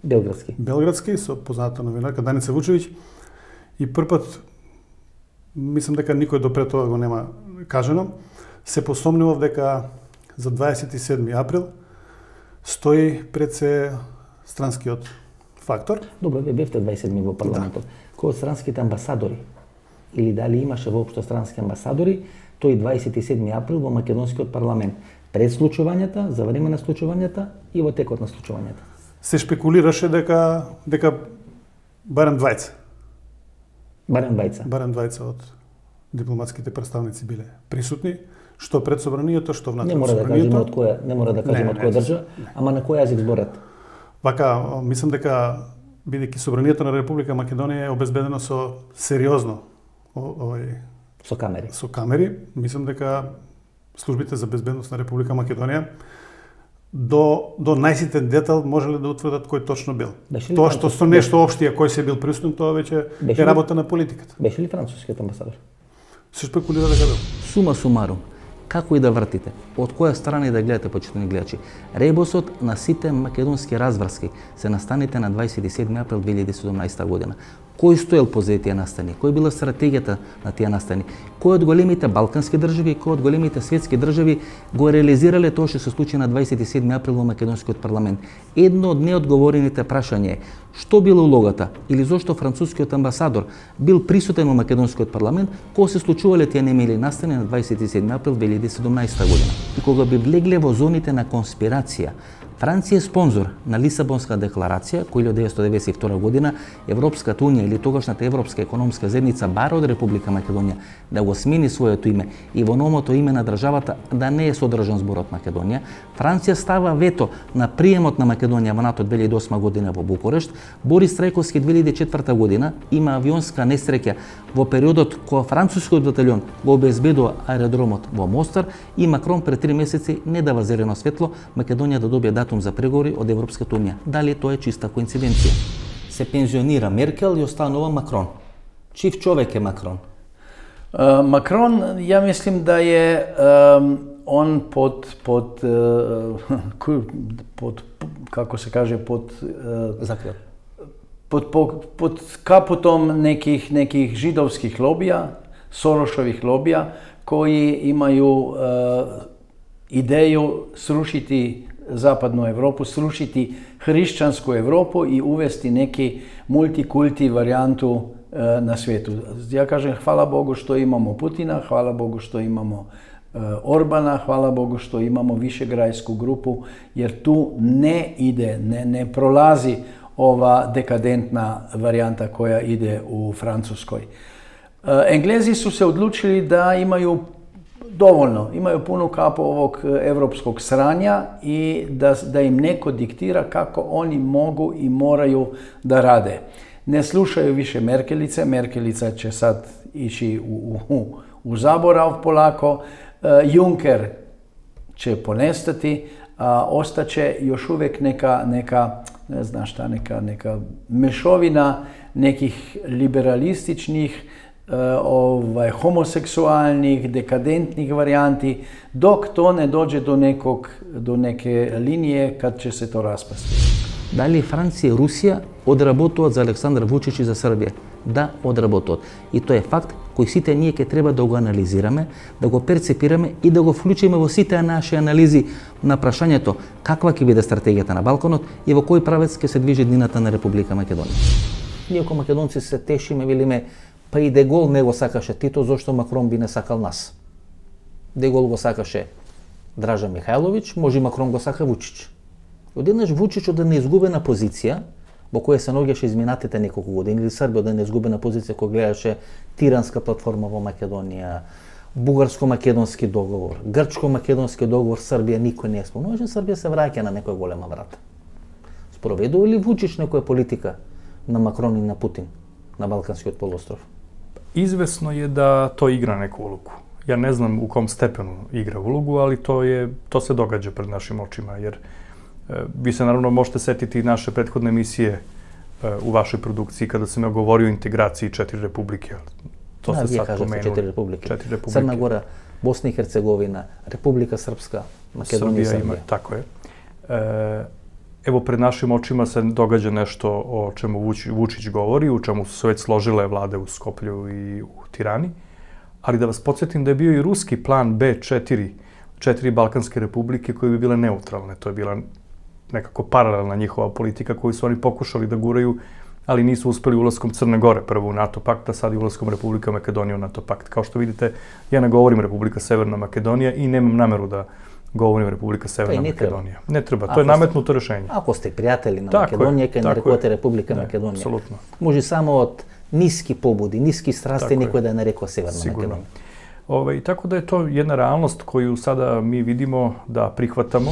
Белградски, со позната новинарка Даница Вучевиќ. И првпат, мислам дека никој допред тоа го нема кажено, се посомнував дека за 27 април стои пред се странскиот фактор. Добро, вие бевте 27 во парламентот. Кој од странските амбасадори, или дали имаше воопшто странски амбасадори, тој 27 април во македонскиот парламент, пред случувањата, за време на случувањата и во текот на случувањата? Се шпекулираше дека барем двајца. Барем двајца од дипломатските представници биле присутни, што пред собранието, што внатре собранието. Не мора да кажеме од која држава, ама на кој јазик зборат? Вака, мислам дека бидејќи собранието на Република Македонија е обезбедено со сериозно со камери, мислам дека службите за безбедност на Република Македонија до најситен детал можеле да утврдат кој точно бил. Тоа што со нешто општија кој се бил присутен, тоа веќе е работа на политиката. Беше ли францускиот амбасадор? Се шпекулира дека бил. Сума сумарум, како и да вртите, од која страна да гледате, почитувани гледачи, ребосот на сите македонски разврски се настаните на 27 април 2017 година. Кој стоел позади тие настани? Кој била стратегијата на тие настани? Кој од големите балкански држави, кој од големите светски држави го реализирале тоа што се случи на 27 април во македонскиот парламент? Едно од неодговорените прашања е што била улогата или зошто францускиот амбасадор бил присутен во македонскиот парламент кога се случувале тие немили настани на 27 април 2017 година? И кога би влегле во зоните на конспирација, Франција е спонзор на Лисабонска декларација, која 1992 година Европската унија или тогашната Европска економска заедница бара од Република Македонија да го смени своето име и во новото име на државата да не е содржан зборот Македонија. Франција става вето на приемот на Македонија во НАТО 2008 година во Букурешт. Борис Трајковски 2004 година има авионска несреќа во периодот кога францускиот батальон го обезбедува аеродромот во Мостар и Макрон пред 3 месеци не дава зелено светло Македонија да добие датум за преговори од Европската унија. Дали тоа е чиста коинциденција? Се пензионира Меркел и останува Макрон. Чив човек е Макрон? Макрон, ја мислим да е он како се каже, закрил. Под капутом неких жидовских лобија, Сорошових лобија, кои имају идеju srušiti zapadnu Evropu, srušiti hrišćansku Evropu i uvesti neki multikulti varijantu na svijetu. Ja kažem hvala Bogu što imamo Putina, hvala Bogu što imamo Orbana, hvala Bogu što imamo Višegrajsku grupu, jer tu ne ide, ne prolazi ova dekadentna varijanta koja ide u Francuskoj. Englezi su se odlučili da imaju dovoljno, imaju punu kapu ovog evropskog sranja i da im neko diktira kako oni mogu i moraju da rade. Ne slušaju više Merkelice, Merkelica će sad ići u zaborav polako, Juncker će ponestati, a ostaće još uvijek neka ne znam šta, neka mešovina nekih liberalističnih, homoseksualnih, dekadentnih varijanti, dok to ne dođe do neke linije kad će se to raspasti. Da li Francija i Rusija odработуват за Александар Вучич и за Србија? Да, одработуват. И тоа е факт кој сите ние ќе треба да го анализираме, да го перцепираме и да го вклучиме во сите наши анализи на прашањето каква ќе биде стратегијата на Балканот и во кој правец ќе се движи днината на Република Македонија. Ние како македонци се тешиме, велиме, па и Дегол не го сакаше Тито, зошто Макрон би не сакал нас. Дегол го сакаше Дража Михајловиќ, може и Макрон го сака Вучич. Одеднаш Вучич од една изгубена позиција, во која се наоѓаше изминатите неколку години, или Србија од една изгубена позиција која гледаше тиранска платформа во Македонија, бугарско-македонски договор, грчко-македонски договор, Србија никој не спомнуваше, Србија се враќа на некоја голема врата. Спроведува ли Вучич некоја политика на Макрон и на Путин на Балканскиот полуостров? Izvesno je da to igra neku ulogu. Ja ne znam u kom stepenu igra ulogu, ali to se događa pred našim očima, jer vi se naravno možete setiti naše prethodne emisije u vašoj produkciji kada sam ja govorio o integraciji 4 republike. To se sad pomenuli. 4 republike. Crna Gora, Bosna i Hercegovina, Republika Srpska, Makedonija i Srbija. Tako je. Evo, pred našim očima se događa nešto o čemu Vučić govori, u čemu su se već složile vlade u Skoplju i u Tirani. Ali da vas podsjetim da je bio i ruski plan B4, 4 balkanske republike koje bi bile neutralne. To je bila nekako paralelna njihova politika koju su oni pokušali da guraju, ali nisu uspeli ulaskom Crne Gore prvo u NATO pakt, a sad i ulaskom Republika Makedonija u NATO pakt. Kao što vidite, ja ne govorim Republika Severna Makedonija i nemam nameru da govorim Republika Severna Makedonija. Ne treba, to je nametnuto rešenje. Ako ste prijatelji na Makedonije, kaj narekujete Republika Makedonija. Apsolutno. Može samo od niski pobudi, niski strasti, niko da je narekao Severna Makedonija. Tako da je to jedna realnost koju sada mi vidimo da prihvatamo.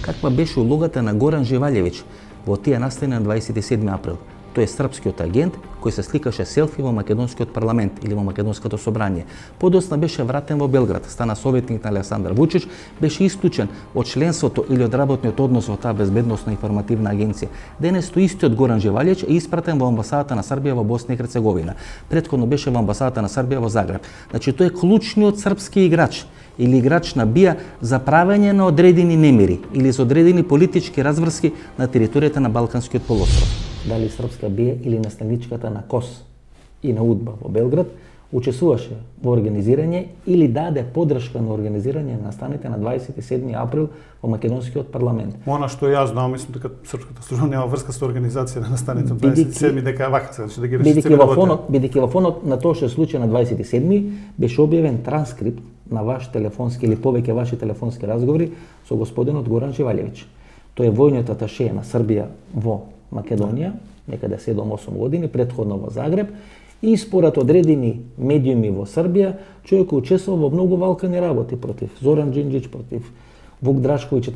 Каква беше улогата на Горан Живалевич во тие настани на 27 април? Тој е српскиот агент кој се сликаше селфи во македонскиот парламент или во македонското собрание. Подоцна беше вратен во Белград, стана советник на Александар Вучич, беше исклучен од членството или од работниот однос во таа безбедносна информативна агенција. Денес тој истиот Горан Живалевич е испратен во амбасадата на Србија во Босна и Херцеговина. Претходно беше во амбасадата на Србија во Загреб. Значи тој е клучниот српски играч или играч на БИА за правење на одредени немири или за одредени политички разврски на територијата на Балканскиот полуостров. Дали српска БИА или наставничката на КОС и на УДБА во Белград учествуваше во организирање или даде подршка на организирање на настаните на 27 април во македонскиот парламент. Она што јас знам, мислам дека српската служба нема врска со организација на настаните на 27 дека е вака, значи да ги реши бидејќи во фонот на тоа што се случи на 27 беше објавен транскрипт на ваш телефонски или повеќе ваши телефонски разговори со господинот Горан Живалевич. Тој е војниот аташе на Србија во Македонија, некаде 7-8 години, претходно во Загреб, и според одредени медиуми во Србија, човек учествувал во многу валкани работи против Зоран Џинџич, против Вук Драшковиќ и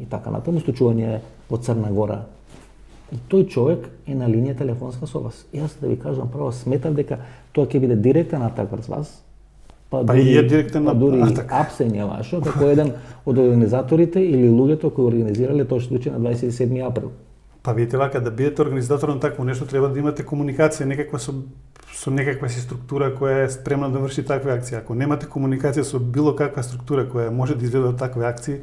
така натаму, случување во Црна Гора. И тој човек е на линија телефонска со вас. Јас да ви кажам право, сметав дека тоа ќе биде директен атак врз вас, па дури апсење вашо, како еден од организаторите или луѓето кои организирале тоа што случи на 27 април. Па видите вака, да бидете организатор на такво нешто, треба да имате комуникација некаква со некаква си структура која е спремна да врши такви акции. Ако немате комуникација со било каква структура која може да изведе од такви акции,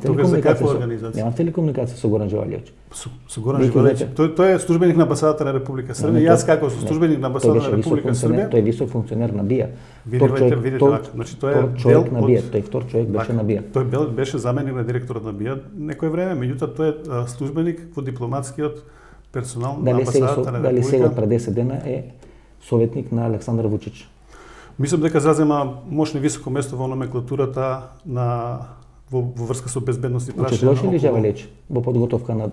тогаш за каква организација? Немате ли комуникација со Горан Живалевич? Со Горан Живалевич. Тој е службеник на амбасадата на Република Србија. Јас како службеник на амбасадата на Република Србија. Тој е висок функционер на БИА. Видите вака, значи тој е човек на БИА, тој втор човек беше на БИА. Тој беше заменик на директорот на БИА некое време, меѓутоа тој е службеник во дипломатскиот персонал на амбасадата на Република. Дали сега пред 10 дена е советник на Александар Вучич? Мислам дека зазема мощно високо место во номенклатурата во врска со безбедност и прашање. Учествуваше ли Живалевич во подготовка на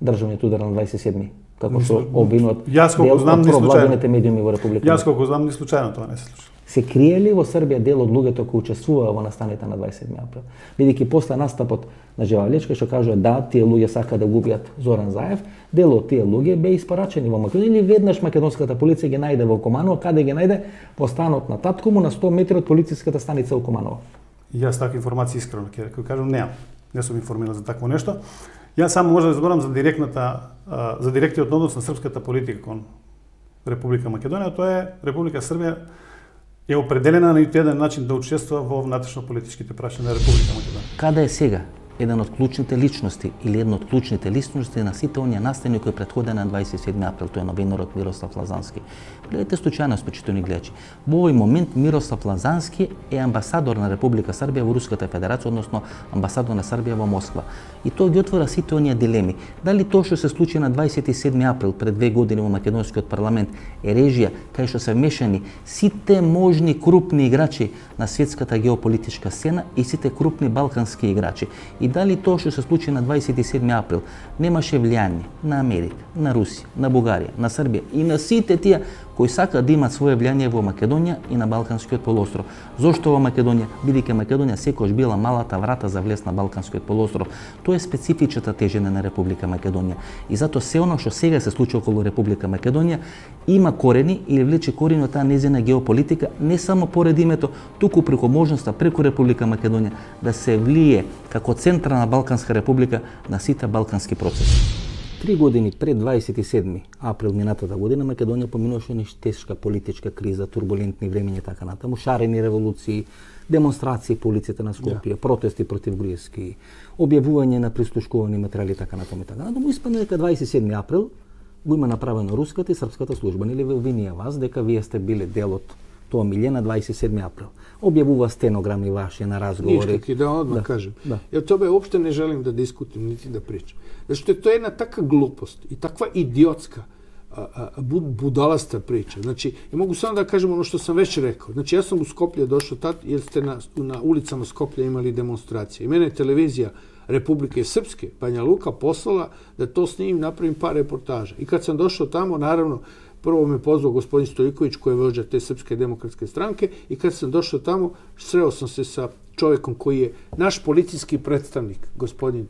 државниот удар на 27-ми? Како што обвинуват дел од провладените медиуми во Република? Јас колку знам, ни случајно тоа не се случи. Се крие ли во Србија дел од луѓето кои учествуваа во настаните на 27 април? Бидејќи после настапот на Живалевич, што кажува да, тие луѓе сака да губиат Зоран Заев, дел од тие луѓе беа испарачени во Македонија или веднаш македонската полиција ги најде во Куманово, каде ги најде? Во станот на татко му на 100 метри од полициската станица во Куманово. Јас таква информација искрено ќе кажам немам. Не сум информиран за такво нешто. Јас само може да зборам за директниот однос на српската политика кон Република Македонија. Тоа е Република Србија е определена на еден начин да учествува во внатрешно-политичките прашања на Република Македонија. Каде е сега еден од клучните личности или една од клучните личности на сите оние настани кои претходеа на 27 април, тој е новинарот Мирослав Лазански. Гледате случајност, почитувани гледачи. Во овој момент Мирослав Лазански е амбасадор на Република Србија во Руската федерација, односно амбасадор на Србија во Москва. И тоа ги отвора сите оние дилеми. Дали тоа што се случи на 27 април пред 2 години во македонскиот парламент е режија кај што се вмешани сите можни крупни играчи на светската геополитичка сцена и сите крупни балкански играчи. И дали тоа што се случи на 27 април немаше влијание на Америка, на Русија, на Бугарија, на Србија и на сите тие кои сака да имаат свое влијание во Македонија и на Балканскиот полуостров. Зошто во Македонија? Бидејќи Македонија секогаш била малата врата за влез на Балканскиот полуостров. Тоа е специфичната тежина на Република Македонија. И затоа се оно што сега се случува околу Република Македонија има корени или влече корени од таа незина геополитика, не само поред името, туку преку можноста преку Република Македонија да се влие како централна Балканска република на сите балкански процеси. 3 години пред 27 април минатата година Македонија поминуваше нешто тешка политичка криза, турбулентни времиња така натаму, шарени револуции, демонстрации по улиците на Скопје, протести против Груевски, објавување на прислушкувани материјали така натаму и така натаму. Испадна дека 27 април го има направено руската и српската служба, нели ве обвинија вас дека вие сте биле дел од тоа милје на 27 април. Објавува стенограми ваши на разговори. Ништо, да одмah кажем. Ја тобе уопште не желим да дискутим, нити да причам. Зашто тоа е една така глупост и таква идиотска будаласта прича. Значи, и могу само да кажем оно што сам веќе рекao. Значи, јас сам у Скопје дошao тад, jer сте на улицама Скопје имали демонстрации. И мене телевизија Republike Srpske, Banja Luka, poslala da to snimim, napravim par reportaža. I kad sam došao tamo, naravno, prvo me pozvao gospodin Stojiković, koji je vođa te Srpske demokratske stranke, i kad sam došao tamo, sreo sam se sa čovjekom koji je naš policijski predstavnik, gospodin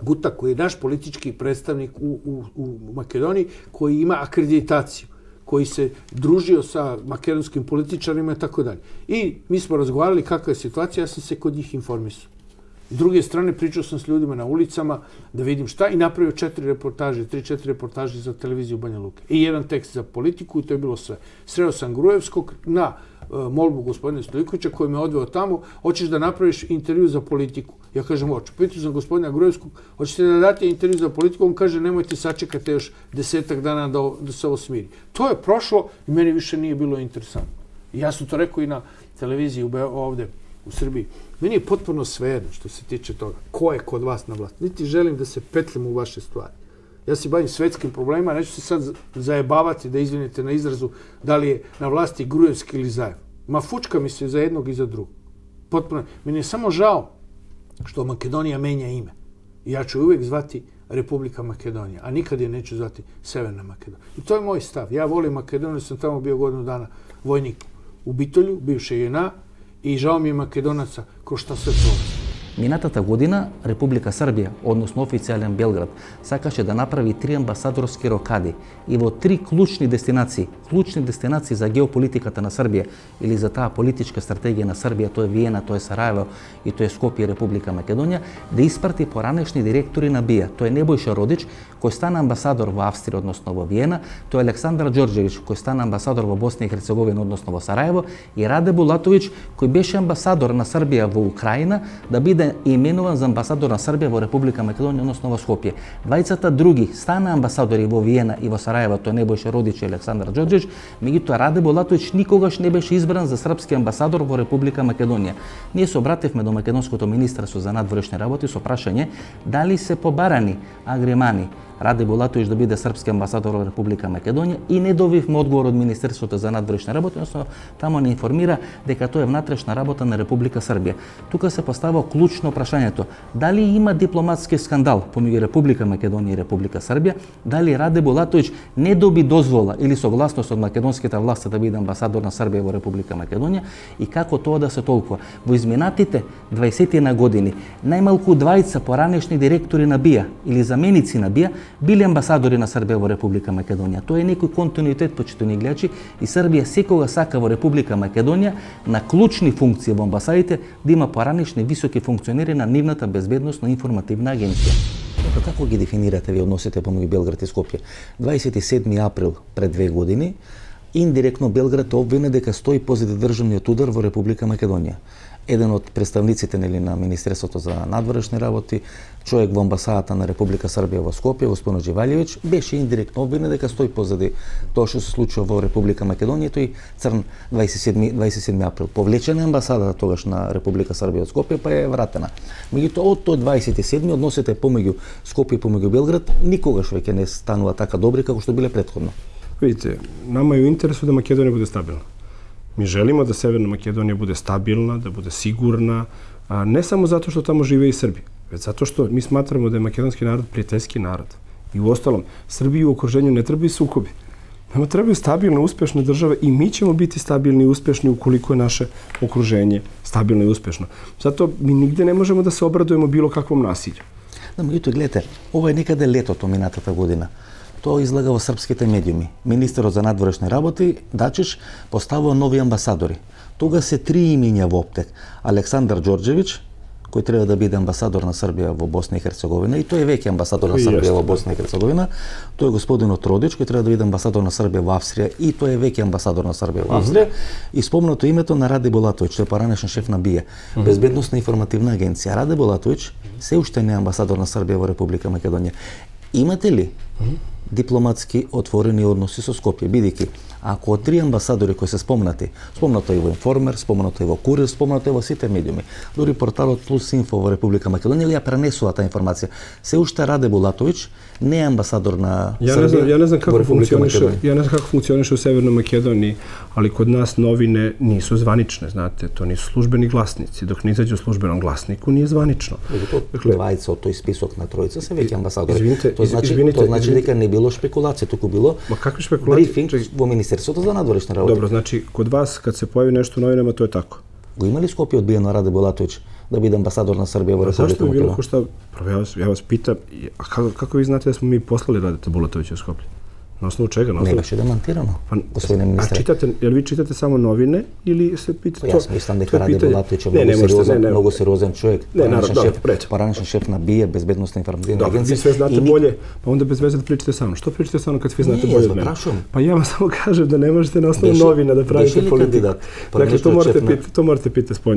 Guta, koji je naš politički predstavnik u Makedoniji, koji ima akreditaciju, koji se družio sa makedonskim političarima i tako dalje. I mi smo razgovarali kakva je situacija, ja sam se kod njih informisao. S druge strane, pričao sam s ljudima na ulicama da vidim šta i napravio 3-4 reportaže za televiziju Banja Luke. I jedan tekst za politiku i to je bilo sve. Sreo sam Grujevskog na molbu gospodina Stojikovića koji me odveo tamo, hoćeš da napraviš intervju za politiku. Ja kažem, hoću. Pitao sam gospodina Grujevskog, hoćete da date intervju za politiku? On kaže, nemojte sačekati još 10 dana da se ovo smiri. To je prošlo i meni više nije bilo interesantno. I ja sam to rekao i na televiziji ovde u Srbiji. Meni je potpuno svejedno što se tiče toga. Ko je kod vas na vlasti? Niti želim da se petlim u vaše stvari. Ja se bavim svetskim problemima, neću se sad zajebavati, da izvinite na izrazu, da li je na vlasti Grujevski ili Zajev. Ma fučka mi se za jednog i za drugog. Potpuno. Meni je samo žao što Makedonija menja ime. I ja ću uvijek zvati Republika Makedonija, a nikad je neću zvati Severna Makedonija. I to je moj stav. Ja volim Makedoniju, sam tamo bio godinu dana vojnik u Bitolju, bivše JNA, i žao mi je Makedonaca ko šta sve prolazi. Минатата година Република Србија, односно официјален Белград, сакаше да направи 3 амбасадорски рокади и во 3 клучни дестинации за геополитиката на Србија или за таа политичка стратегија на Србија, тоа е Виена, тоа е Сараево и тоа е Скопје, Република Македонија, да испрати поранешни директори на БИА. Тоа е Небојша Родич, кој стана амбасадор во Австрија, односно во Виена, тоа е Александар Ѓорđević, кој стана амбасадор во Босна и Херцеговина, односно во Сараево, и Раде Булатовиќ, кој беше амбасадор на Србија во Украина, да биде именуван за амбасадор на Србија во Република Македонија, односно во Скопје. Двајцата други стана амбасадори во Виена и во Сараево, тоа е Небојша Родич и Александар Ѓорđević, меѓутоа Раде Булатовиќ никогаш не беше избран за српски амбасадор во Република Македонија. Ние се обративме до Македонското министерство за надворешни работи со прашање дали се побарани агремани Раде Булатовиќ да биде српски амбасадор во Република Македонија и не добивме одговор од Министерството за надворешни работи, односно тамо не информира дека тоа е внатрешна работа на Република Србија. Тука се поставува клучно прашањето дали има дипломатски скандал помеѓу Република Македонија и Република Србија, дали Раде Булатовиќ не доби дозвола или согласност од македонските власти да биде амбасадор на Србија во Република Македонија и како тоа да се толкува. Во изминатите 20 години најмалку 2 поранешни директори на БИА или заменици на БИА били амбасадори на Србија во Република Македонија. Тоа е некој континуитет, почитувани гледачи, и Србија секога сака во Република Македонија на клучни функции во амбасадите да има поранешни високи функционери на нивната безбедносна информативна агенција. Како ги дефинирате ви односите помеѓу Белград и Скопје? 27 април пред 2 години индиректно Белград обвини дека стои позади државниот удар во Република Македонија. Еден од представниците на Министерството за надворешни работи, човек во амбасадата на Република Србија во Скопје, господин Ѓевалјевиќ, беше индиректно обвинен дека стои позади тоа што се случува во Република Македонија, тој црн 27 април. Повлечена амбасадата тогаш на Република Србија од Скопје, па е вратена. Меѓутоа од тој 27 односите помеѓу Скопје и помеѓу Белград никогаш веќе не станува така добри како што биле претходно. Видите, nama je u interesu da Makedonija bude stabilna. Mi želimo da Severna Makedonija bude stabilna, da bude sigurna, ne samo zato što tamo žive i Srbi, već zato što mi smatramo da je makedonski narod prijateljski narod. I u ostalom, Srbiji u okruženju ne trebaju sukobi. Nama trebaju stabilne, uspešne države i mi ćemo biti stabilni i uspešni ukoliko je naše okruženje stabilno i uspešno. Zato mi nigde ne možemo da se obradujemo bilo kakvom nasilju. Да, меѓутоа, гледате, ова е некаде летото минатата година. Тоа излага во српските медиуми. Министерот за надворешни работи, Дачиш, поставува нови амбасадори. Тога се 3 имиња во оптек. Александар Ѓорđević, кој треба да биде амбасадор на Србија во Босна и Херцеговина, и тој е веќе амбасадор на Србија во Босна и Херцеговина. Тој е господинот Родич, кој треба да биде амбасадор на Србија во Австрија, и тој е веќе амбасадор на Србија во Австрија. И спомнато името на Раде Булатовиќ, тој е поранешен шеф на БИЕ, Безбедносна информативна агенција. Раде Булатовиќ се уште не е амбасадор на Србија во Република Македонија. Имате ли дипломатски отворени односи со Скопје, бидејќи ако од 3 амбасадори кои се спомнато и во Информер, спомнато и во Курир, спомнато и во сите медиуми, дури порталот Плюс Инфо во Република Македонија ја пренесува таа информација. Се уште Раде Булатовиќ не е амбасадор на Србија. Ja ne znam kako funkcioniše u Severnoj Makedoniji, ali kod nas novine nisu zvanične, znate, to nisu službeni glasnici. Dok ne izađe u službenom glasniku, nije zvanično. Двајца од тој список на тројца се веќе амбасадори. Извините, тоа значи дека не било шпекулација, туку било брифинг во Министерството за надворешни работи. Dobro, znači, kod vas kad se pojavi nešto u novinama, to je tako. Го има ли Скопје одбиено Раде Булатовиќ да биде амбасадор на Србија во Република Македонија? Zašto bi bilo ko šta? Ja vas pitam, a kako vi znate da smo mi poslali Radeta Bulatovića u Skoplje? Na osnovu čega? Не беше демантирано, господине министре. Jel vi čitate samo novine ili se pitate to? Јас мислам дека Раде Булатовиќ е многу сериозен човек, поранешен шеф на БИЕ, Безбедносна информативна агенција. Vi sve znate bolje, pa onda bez veze da pričate sa mnom. Što pričate sa mnom kad vi znate bolje od mene? Pa ja vam samo kažem da ne možete na osnovu novina da pravite politiku. Dakle, to morate pitati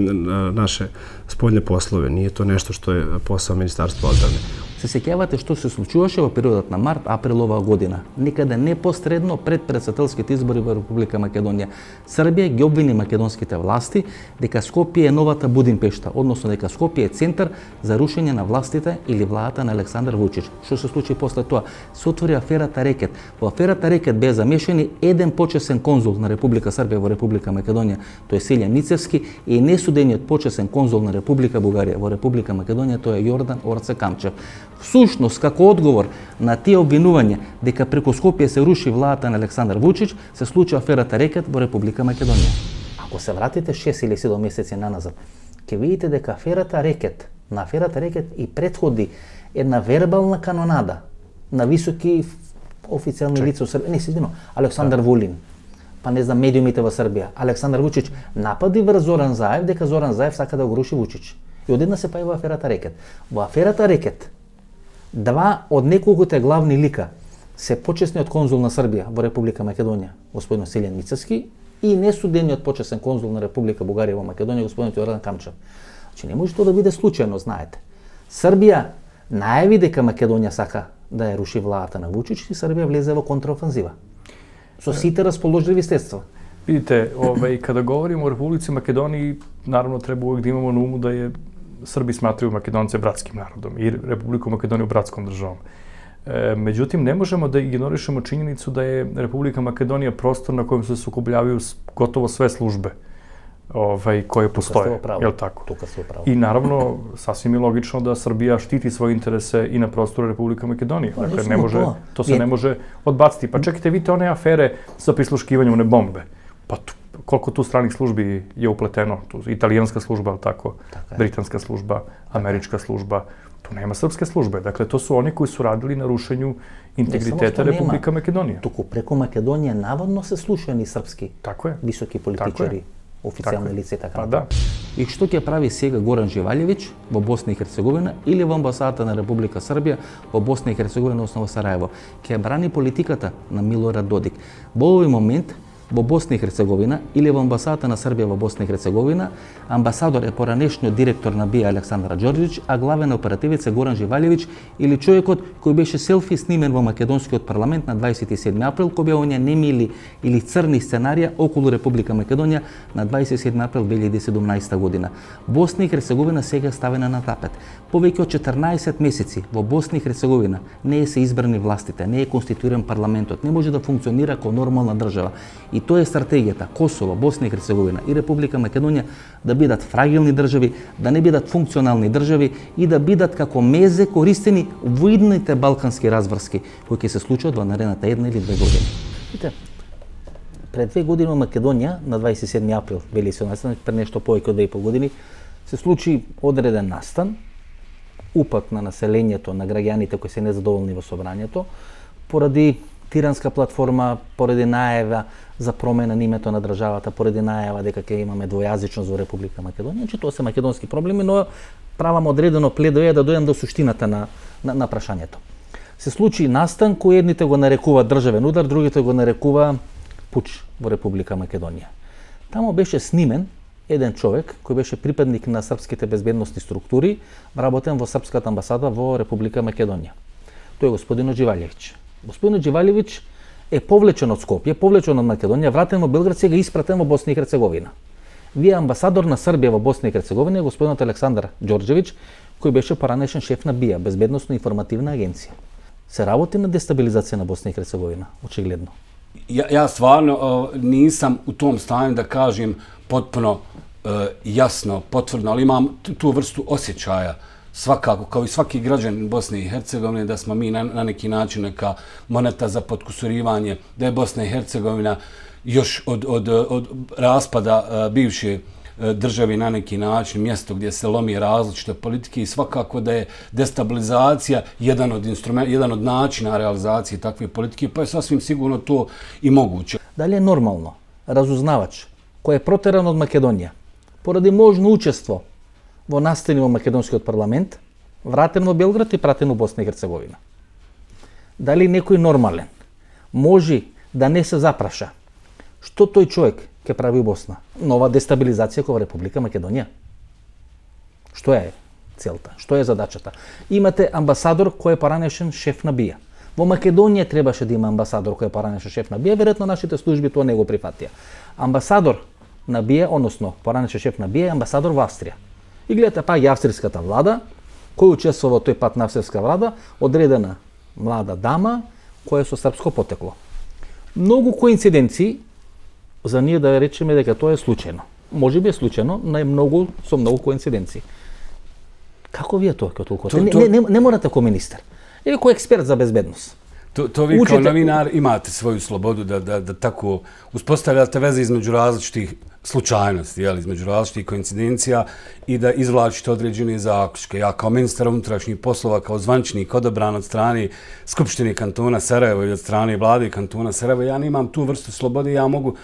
naše spoljne poslove. Nije to nešto što je posao Ministarstva odbrane. Се сеќавате што се случуваше во периодот на март-април оваа година, некаде непосредно пред председателските избори во Република Македонија. Србија ги обвини македонските власти дека Скопје е новата Будимпешта, односно дека Скопје е центар за рушење на властите или владата на Александар Вучич. Што се случи после тоа? Се отвори аферата Рекет. Во аферата Рекет беа замешани еден почесен конзул на Република Србија во Република Македонија, тој е Силјан Ницевски, и несудениот почесен конзул на Република Бугарија во Република Македонија, тој е Јордан Орце Камчев. Всушност, како одговор на тие обвинувања дека преку Скопје се руши владата на Александар Вучич, се случи аферата Рекет во Република Македонија. Ако се вратите 6 или 7 месеци наназад, ќе видите дека аферата Рекет и претходи една вербална канонада на високи официјални лица во Србија. Не, сидино, Александар Вулин, па не знам, медиумите во Србија. Александар Вучич напади врз Зоран Заев дека Зоран Заев сака да го руши Вучич. И одеднаш се појава аферата Рекет. Во аферата Рекет два од неколкуте главни лика се почесниот конзул на Србија во Република Македонија, господин Силјан Ницевски, и несудениот почесен конзул на Република Бугарија во Македонија, господин Јордан Камчев. Значи не може тоа да биде случајно, знаете. Србија најави дека Македонија сака да ја руши владата на Вучич и Србија влезе во контраофанзива со сите расположливи средства. Видите, kada govorimo o Republici Makedoniji, naravno treba uvijek da imamo na umu da je Srbi smatraju Makedonce bratskim narodom i Republiku Makedoniju bratskom državom. Međutim, ne možemo da ignorišemo činjenicu da je Republika Makedonija prostor na kojem se sukobljavaju gotovo sve službe koje postoje. Je li tako? I naravno, sasvim je logično da Srbija štiti svoje interese i na prostoru Republike Makedonije. Dakle, to se ne može odbaciti. Pa čekajte, vidite one afere sa prisluškivanjem one bombe. Pa koliko tu stranih službi je upleteno, tu italijanska služba, ali tako, britanska služba, američka služba, tu nema srpske službe. Dakle, to su oni koji su radili na rušenju integriteta Republika Makedonija. Туку преку Македонија наводно се слушани српски високи политичари, официјални лица и така. Да. И што ќе прави сега Горан Живалјевиќ во Босна и Херцеговина или во амбасадата на Република Србија во Босна и Херцеговина, основа Сарајево? Ќе брани политиката на Милорад Додик. Во овој момент во Босна и Херцеговина или во амбасадата на Србија во Босна и Херцеговина, амбасадор е поранешниот директор на БИЕ Александар Ѓорđević, а главен оперативец е Горан Живалјевиќ или човекот кој беше селфи снимен во македонскиот парламент на 27 април, кој беа оние немили или црни сценарија околу Република Македонија на 27 април 2017 година. Босна и Херцеговина сега ставена на тапет. Повеќе од 14 месеци во Босна и Херцеговина не се избрани властите, не е конституиран парламентот, не може да функционира како нормална држава. И тоа е стратегијата Косово, Босна и Херцеговина и Република Македонија да бидат фрагилни држави, да не бидат функционални држави и да бидат како мезе користени во идните балкански разврски кои ќе се случат во наредната 1 или 2 години. Видите, пред 2 години во Македонија, на 27 април 2017, пред нешто повеќе од 2,5 години, се случи одреден настан, упат на населението, на граѓаните кои се незадоволни во собранието, поради тиранска платформа, поради најава за промена на името на државата, поради најава дека ќе имаме двојазичност во Република Македонија. Значи, тоа се македонски проблеми, но правам одредено пледоје да дојдам до суштината на прашањето. Се случи настан кој едните го нарекува државен удар, другите го нарекува пуч во Република Македонија. Тамо беше снимен еден човек кој беше припадник на српските безбедносни структури, работен во српската амбасада во Република Македонија. Тој е господин Оџивалјевиќ. Господин Оџивалјевиќ е повлечен од Скопје, повлечен од Македонија, вратен во Белград, сега испратен во Босна и Херцеговина. Вие амбасадор на Србија во Босна и Херцеговина е господинот Александар Ѓорđević, кој беше поранешен шеф на БИА, Безбедносно-информативна агенција. Се работи на дестабилизација на Босна и Херцеговина, очигледно. Ja stvarno nisam u tom stanju da kažem potpuno jasno, potvrdno, ali imam tu vrstu osjećaja svakako, kao i svaki građanin Bosne i Hercegovine, da smo mi na neki način neka moneta za potkusurivanje, da je Bosna i Hercegovina još od raspada bivše državi na neki način, mjesto gdje se lomi različite politike i svakako da je destabilizacija jedan od načina realizacije takve politike, pa je sasvim sigurno to i moguće. Da li je normalno razузнавач кој е протеран од Македонија поради можно учество во настани во македонскиот парламент, вратен во Белград и пратен во Босна и Херцеговина? Дали некој нормален може да не се запраша што тој човек ќе прави во Босна? Нова дестабилизација во Република Македонија. Што е целта? Што е задачата? Имате амбасадор кој е поранешен шеф на БИА. Во Македонија требаше да има амбасадор кој е поранешен шеф на БИА, веројатно нашите служби тоа не го прифатија. Амбасадор на БИА, односно поранешен шеф на БИА, е амбасадор во Австрија. И гледате па и австриската влада, кој учествува тој пат на австрийска влада, одредена млада дама која е со српско потекло. Многу коинциденции за ние да речеме дека тоа е случајно. Може би е случајно, но е со многу коинциденции. Како вие тоа ќе толкувате? Не морате како министер. Или кој експерт за безбедност. To vi kao novinar imate svoju slobodu da tako uspostavljate veze između različitih slučajnosti, između različitih koincidencija i da izvlačite određene zaključke. Ja kao ministar unutrašnjih poslova, kao zvančnik odabran od strane Skupštine kantona Sarajevo i od strane vlade kantona Sarajevo, ja nemam tu vrstu slobode, ja mogu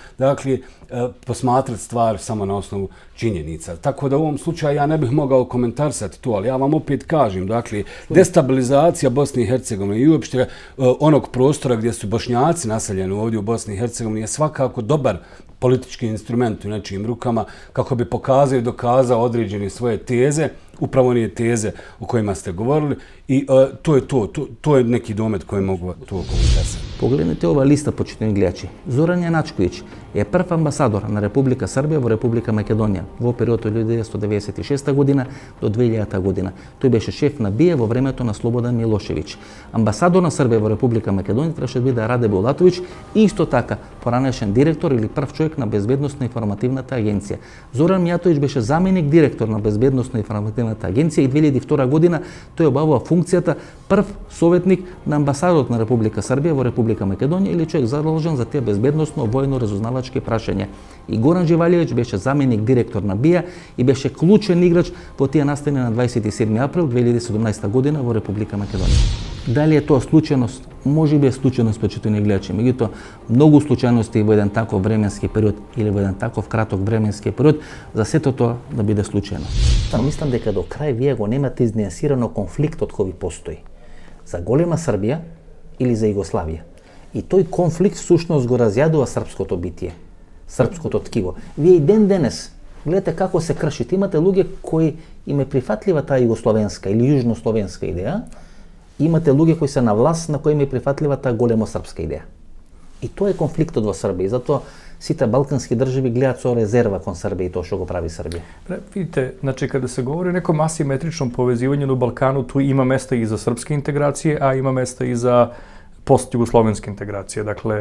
posmatrati stvar samo na osnovu činjenica. Tako da u ovom slučaju ja ne bih mogao komentarisati to, ali ja vam opet kažem, destabilizacija Bosne i Hercegovine i uopšte onog prostora gdje su Bošnjaci naseljeni ovdje u Bosni i Hercegovini je svakako dobar politički instrument u nečijim rukama kako bi pokazao i dokazao određene svoje teze, upravo one teze o kojima ste govorili i to je neki domet koji mogu to komentarisati. Погледнете ова листа, почитувани гледачи. Зоран Јаначковиќ е прв амбасадор на Република Србија во Република Македонија во период од 1996 година до 2000 година. Тој беше шеф на БИА во времето на Слободан Милошевиќ. Амбасадор на Србија во Република Македонија требаше да биде Раде Булатовиќ и исто така поранешен директор или прв човек на Безбедносно-информативната агенција. Зоран Мијатовиќ беше заменик директор на Безбедносно-информативната агенција и 2002 година тој обавува функцијата прв советник на амбасадорот на Република Србија во Република Македонија или човек задолжен за тие безбедносно војно-разузнавачки прашања. И Горан Ѓевалјевиќ беше заменик директор на БИА и беше клучен играч во тие настани на 27 април 2017 година во Република Македонија. Дали е тоа случајност? Може би е случајност, почитувани гледачи. Меѓутоа, многу случајности во еден таков временски период или во еден таков краток временски период за сето тоа да биде случајно. Мислам дека до крај вие го немате изнијансирано конфликтот кој постои за голема Србија или за Југославија. И тој конфликт всушност го разјадува српското битие, српското ткиво. Вие и ден денес гледате како се кршите. Имате луѓе кои им е прифатлива таа југословенска или јужнословенска идеја, имате луѓе кои се на власт на кои им е прифатлива таа големо српска идеја. И тоа е конфликтот во Србија. Затоа сите балкански држави гледаат со резерва кон Србија и тоа што го прави Србија. Видите, значи kada se govori o nekom asimetričnom povezivanju na Balkanu, tu ima mesta i za srpske integracije, a ima mesta i za post-jugoslovenske integracije. Dakle,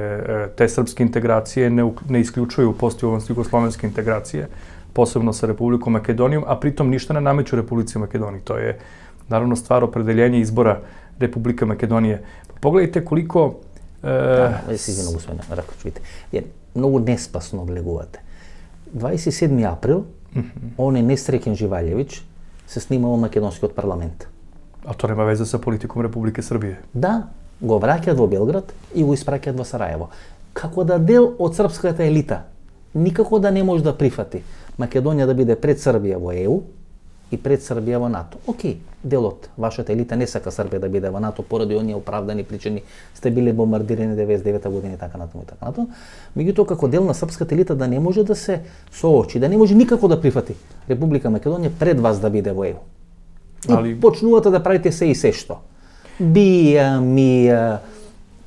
te srpske integracije ne isključuju post-jugoslovenske integracije, posebno sa Republikom Makedonijom, a pritom ništa ne nameću Republici Makedoniji. To je, naravno, stvar opredeljenja izbora Republike Makedonije. Pogledajte koliko Си извинам, господин Раковчовите. Многу неспасно влегувате. 27. април, он е Несреќен Живалјевиќ, се снимал македонскиот парламент. A to nema veze sa politikom Republike Srbije. Да, го враќаат во Белград и го испраќаат во Сарајево. Како да дел од српската елита, никако да не може да прифати Македонија да биде пред Србија во ЕУ и пред Србија во НАТО. Океј, дел од вашата елита не сака Србија да биде во НАТО поради оние оправдани причини, сте били бомбардирани 99 година и така натаму и така натаму. Меѓутоа како дел на српската елита да не може да се соочи, да не може никако да прифати Република Македонија пред вас да биде во ЕУ. И почнувате да правите се и се што. Бија, Мија,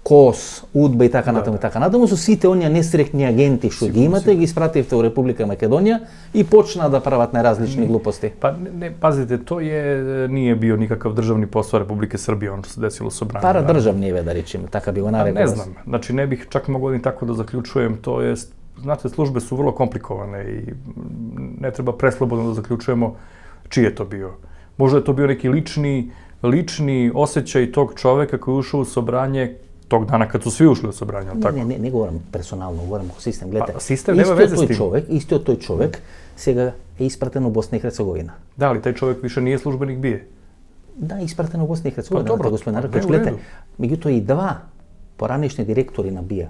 КОС, УДБА и така натаму и така натаму, со сите оние несрекни агенти што ги имате, ги испративте во Република Македонија и почнаа да прават најразлични глупости. Pa ne, pazite, to nije bio nikakav državni posao Republike Srbije, ono što se desilo s Obranjem. Paradražavni je, da rečem, така би го нарекол. Ne znam, znači ne bih čak mogao ni tako da zaključujem, to je, znate, službe su vrlo komplikovane i ne treba preslobodno da zaključujemo čiji je to bio. Možda je to bio neki lični osjećaj tog čoveka koji je ušao u Sobranje tog dana kad su svi ušli u Sobranje, ali tako? Ne govorim personalno, govorim o sistem. Gledajte, sistem nema veze s tim. Istиот тој човек сега е испратен у Босна и Херцеговина. Да, ali taj čovjek više nije službenik BIA? Да, испратен у Босна и Херцеговина. Dobro, господин Ракович, гледате, меѓутоа и два поранешни директори на BIA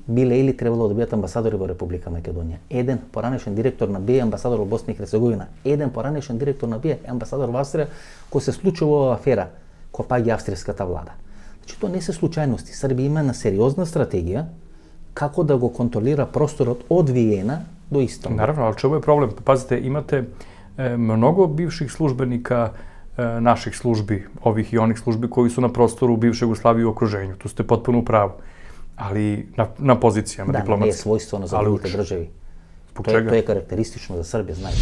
биле или требало да бидат амбасадори во Република Македонија. Еден поранешен директор на BIA е амбасадор во Босна и Херцеговина. Еден поранешен директор на BIA е амбасадор во Австрија, кој се случува афера која паѓа австријската влада. Значи, тоа не се случајности. Србија има на сериозна стратегија како да го контролира просторот од Виена до Истанбул. Naravno, ali čemu je problem? Pazite, imate mnogo bivših službenika naših službi, ovih i onih službi koji su na prostoru bivše Jugoslavije u okruženju. Tu ste potpuno u pravu. Ali na pozicijama diplomatske. Да, не е својствено за другите држави. Тоа е карактеристично за Србија, знаете.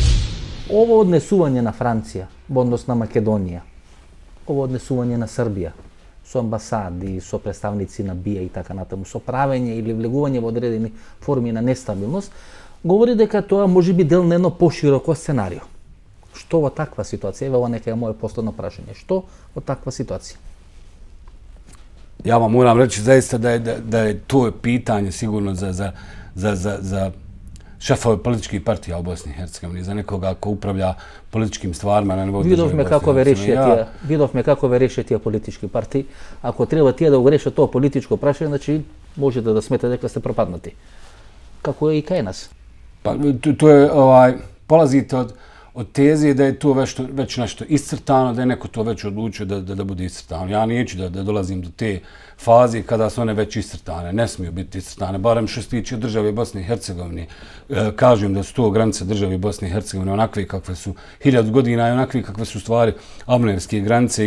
Ово однесување на Франција во однос на Македонија, ово однесување на Србија, со амбасади, со представници на BIA и така натаму, со правење или влегување во одредени форми на нестабилност, говори дека тоа може би дел на едно пошироко сценарио. Што во таква ситуација? Ево нека е моје последно прашање. Што во таква ситуација? Ja vam moram reći zaista da je to pitanje sigurno za šefove političkih partija u Bosni i Hercegovini, za nekoga ko upravlja političkim stvarima na nivou države Bosne i Hercegovine. Видовме како ве решија тие политички партии. Ако треба тие да го решат тоа политичко прашање, значи можете да смете дека сте пропаднати. Како е и кај нас. Pa to je, polazite od teze da je to već nešto iscrtano, da je neko to već odlučio da bude iscrtano. Ja neću da dolazim do te faze kada su one već iscrtane. Ne smiju biti iscrtane, barem što se tiče države Bosne i Hercegovine. Kažem da su to granice države Bosne i Hercegovine onakve kakve su 1000 godina i onakve kakve su stvari avnerske granice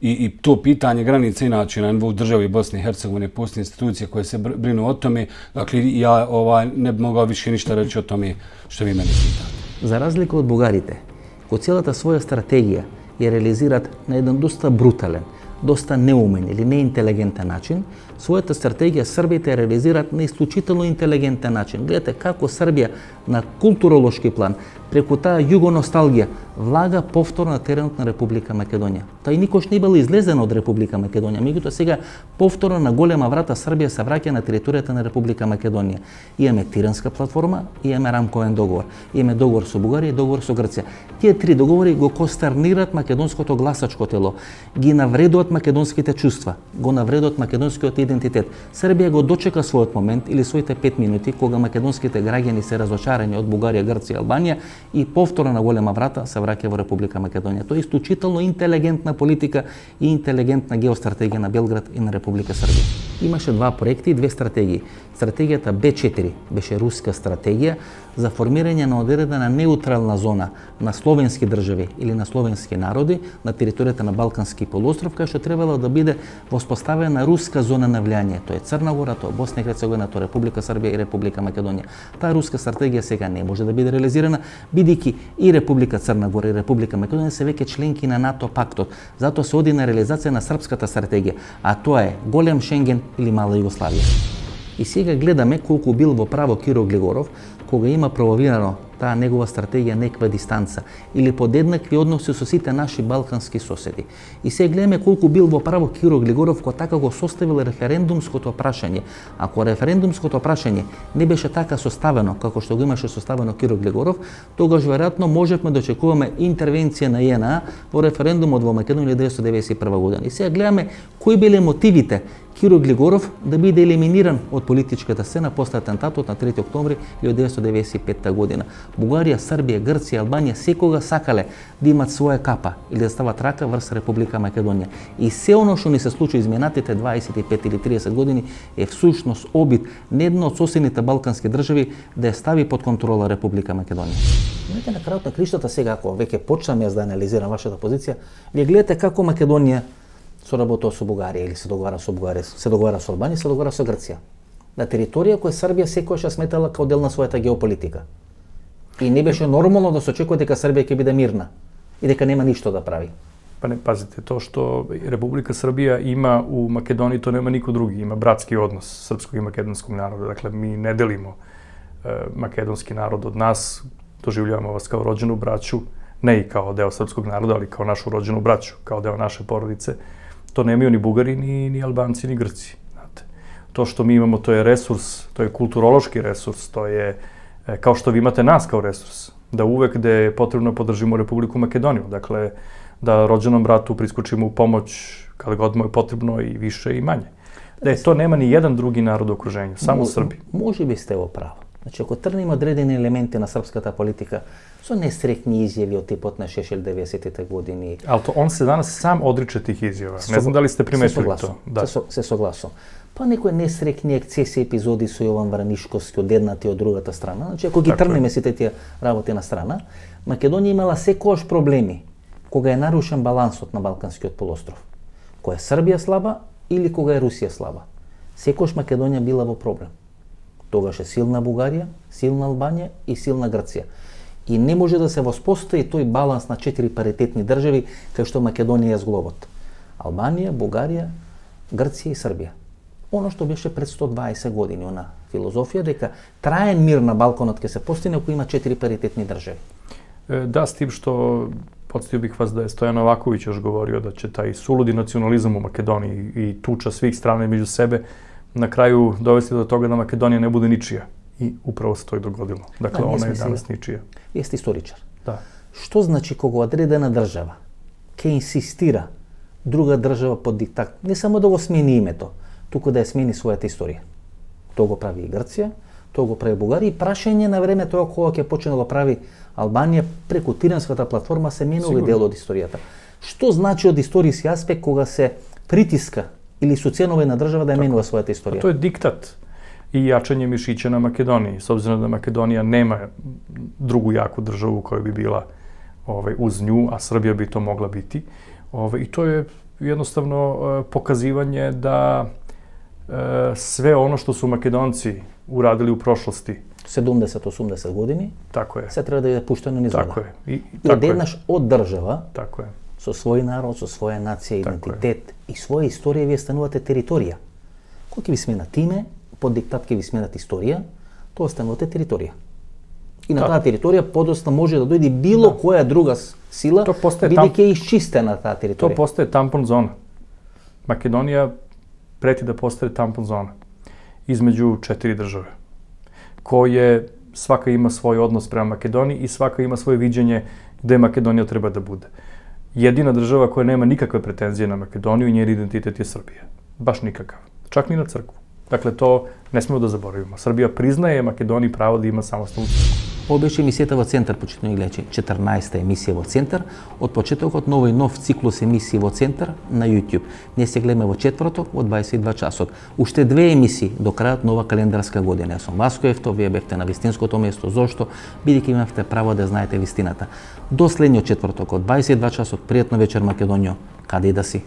i to pitanje granice inače na nivou države Bosne i Hercegovine postoje institucije koje se brinu o tome. Dakle, ja ne bi mogao više ništa reći o tome što vi mene pitate. За разлика од бугарите, кои целата своја стратегија ја реализираат на еден доста брутален, доста неумен или неинтелигентен начин, својата стратегија Србите ја реализираат на исклучително интелигентен начин. Гледате како Србија на културолошки план, преку таа југоносталгија, влага повторно на теренот на Република Македонија. Тај никош не била излезена од Република Македонија, меѓутоа сега повторно на голема врата Србија се враќа на територијата на Република Македонија. Имаме Тиранска платформа, имаме рамковен договор, имаме договор со Бугарија и договор со Грција. Тие три договори го констернираат македонското гласачко тело, ги навредуваат македонските чувства, го навредуваат македонскиот идентитет. Србија го дочека својот момент или своите 5 минути кога македонските граѓани се разочарани од Бугарија, Грција и Албанија и повторно на голема врата се враќа во Република Македонија. Тоа е исклучително интелигентна политика и интелигентна геостратегија на Белград и на Република Србија. Имаше два проекти и две стратегии. Стратегијата Б4 беше руска стратегија за формирање на одредена неутрална зона на словенски држави или на словенски народи на територијата на Балкански полуостров, кај што требало да биде воспоставена руска зона на влијание. Тоа е Црна Гора, тоа е Босна и Херцеговина, тоа е Република Србија и Република Македонија. Таа руска стратегија сега не може да биде реализирана, бидејќи и Република Црна Гора и Република Македонија се веќе членки на НАТО пактот. Затоа се оди на реализација на српската стратегија, а тоа е голем Шенген или мала Југославија. И сега гледаме колку бил во право Киро Глигоров, кога има промовирано таа негова стратегија на еквидистанца или подеднакви односи со сите наши балкански соседи. И се гледаме колку бил во право Киро Глигоров кога така го составил референдумското прашање. Ако референдумското прашање не беше така составено како што го имаше составено Киро Глигоров, тогаш веројатно можевме да очекуваме интервенција на ЈНА во референдумот во Македонија 1991 година. И сега гледаме кои биле мотивите Киро Глигоров да биде елиминиран од политичката сцена после атентатот на 3 октомври 1995 година. Бугарија, Србија, Грција, Албанија секога сакале да имат своја капа или да стават рака врз Република Македонија. И се оно што ни се случи изминатите 25 или 30 години е всушност обид на една од соседните балкански држави да ја стави под контрола Република Македонија. Знаете, на крајот на криштата сега, ако веќе почнам јас да анализирам вашата позиција, вие гледате како Македонија соработува со Бугарија или се договара со Бугарија, се договара со Албанија, се договара со Грција. На територија која Србија секогаш сметала како дел на својата геополитика. И не беше нормално да се очекува дека Србија ќе биде мирна и дека нема ништо да прави. Па не, пазите, то што Република Србија има у Македонија, то нема нико други, има братски однос српскog и македонскog народа. Dakle, mi ne delimo makedonski narod od nas, doživljavamo vas kao rođenu braću, ne i kao deo srpskog naroda, ali kao našu rođenu braću, kao deo naše porodice. To nemaju ni Bugari, ni Albanci, ni Grci. Znate. To što mi imamo, to je resurs, to je kulturološki resurs, to je kao što vi imate nas kao resurs, da uvek gde je potrebno podržimo Republiku Makedoniju. Dakle, da rođenom bratu priskočimo u pomoć kada god mu je potrebno i više i manje. Da je to nema ni jedan drugi narod u okruženju, samo Srbi. Може би сте во право. Значи, ако трнеме одредени елементи на српската политика со несрекни изјави од типот на Шешел 90-те години. Ali to on se danas sam odriče tih izjava. Ne znam da li ste primetili to. Da. Се согласувам. Па некои несрекни ексцеси епизоди со Јован Вранишковски одеднати од другата страна. Значи, ако ги трнеме сите тие работи на страна, Македонија имала секојаш проблеми кога е нарушен балансот на Балканскиот полуостров. Кога е Србија слаба или кога е Русија слаба. Секојаш Македонија била во проблем. Тогаш е силна Бугарија, силна Албанија и силна Грција. И не може да се воспостави тој баланс на 4 паритетни држави кај што Македонија е зглобот. Албанија, Бугарија, Грција и Србија. Оно што беше пред 120 години, она филозофија дека траен мир на Балканот ќе се постигне ако има 4 паритетни држави. Da, s tim što podsjetio bih vas da je Stojan Novaković još govorio da će taj suludi nacionalizam u Makedoniji i tuča svih strana među sebe na kraju dovesti do toga da Makedonija ne bude ničija. I upravo se to i dogodilo. Dakle, ona je danas ničija. Vi ste istoričar. Da. Што значи кога одредена држава ќе инсистира друга држава под диктат, не само да го смени името, туку да ја смени својата историја. Тоа го прави и Грција, тоа го прави Бугарија и прашање на време тоа кога ќе почне да го прави Албанија преку Тиранската платформа се менува дел од историјата. Што значи од историски аспект кога се притиска или со ценове на држава да ја менува својата историја? To je diktat i jačanje mišića na Makedoniji, s obzirom da Makedonija nema drugu jaku državu koja bi bila uz nju, a Srbija bi to mogla biti. I to je jednostavno pokazivanje da sve ono što su Makedonci uradili u prošlosti 70-80 години, tako je. Се треба да ја пуштено низ вода. Tako je. И одеднаш од држава, tako je. Со свој народ, со своја нација, идентитет и своја историја вие станувате територија. Кој ќе ви сменат име, под диктат ќе ви сменат историја, тоа станувате територија. И на таа територија подоцна може да дојде било која друга сила, бидејќи е исчистена таа територија. To postaje tampon zona. Makedonija preti da postane tampon zona između 4 države, koje svaka ima svoj odnos prema Makedoniji i svaka ima svoje viđenje gde Makedonija treba da bude. Jedina država koja nema nikakve pretenzije na Makedoniju i njen identitet je Srbija. Baš nikakav. Čak ni na crkvu. Dakle, to ne smemo da zaboravimo. Srbija priznaje Makedoniji pravo da ima samostalnu crkvu. Ова беше емисијата во Центар, почитувани гледачи, 14-та емисија во Центар, од почетокот на овој нов циклус емисии во Центар на YouTube. Ние се гледаме во четврток во 22 часот. Уште 2 емисии до крајот на ова календарска година. Јас сум Васко Ефто, вие бевте на вистинското место. Зошто? Бидејќи имавте право да знаете вистината. До следниот четврток од 22 часот, пријатно вечер Македонијо, каде и да си.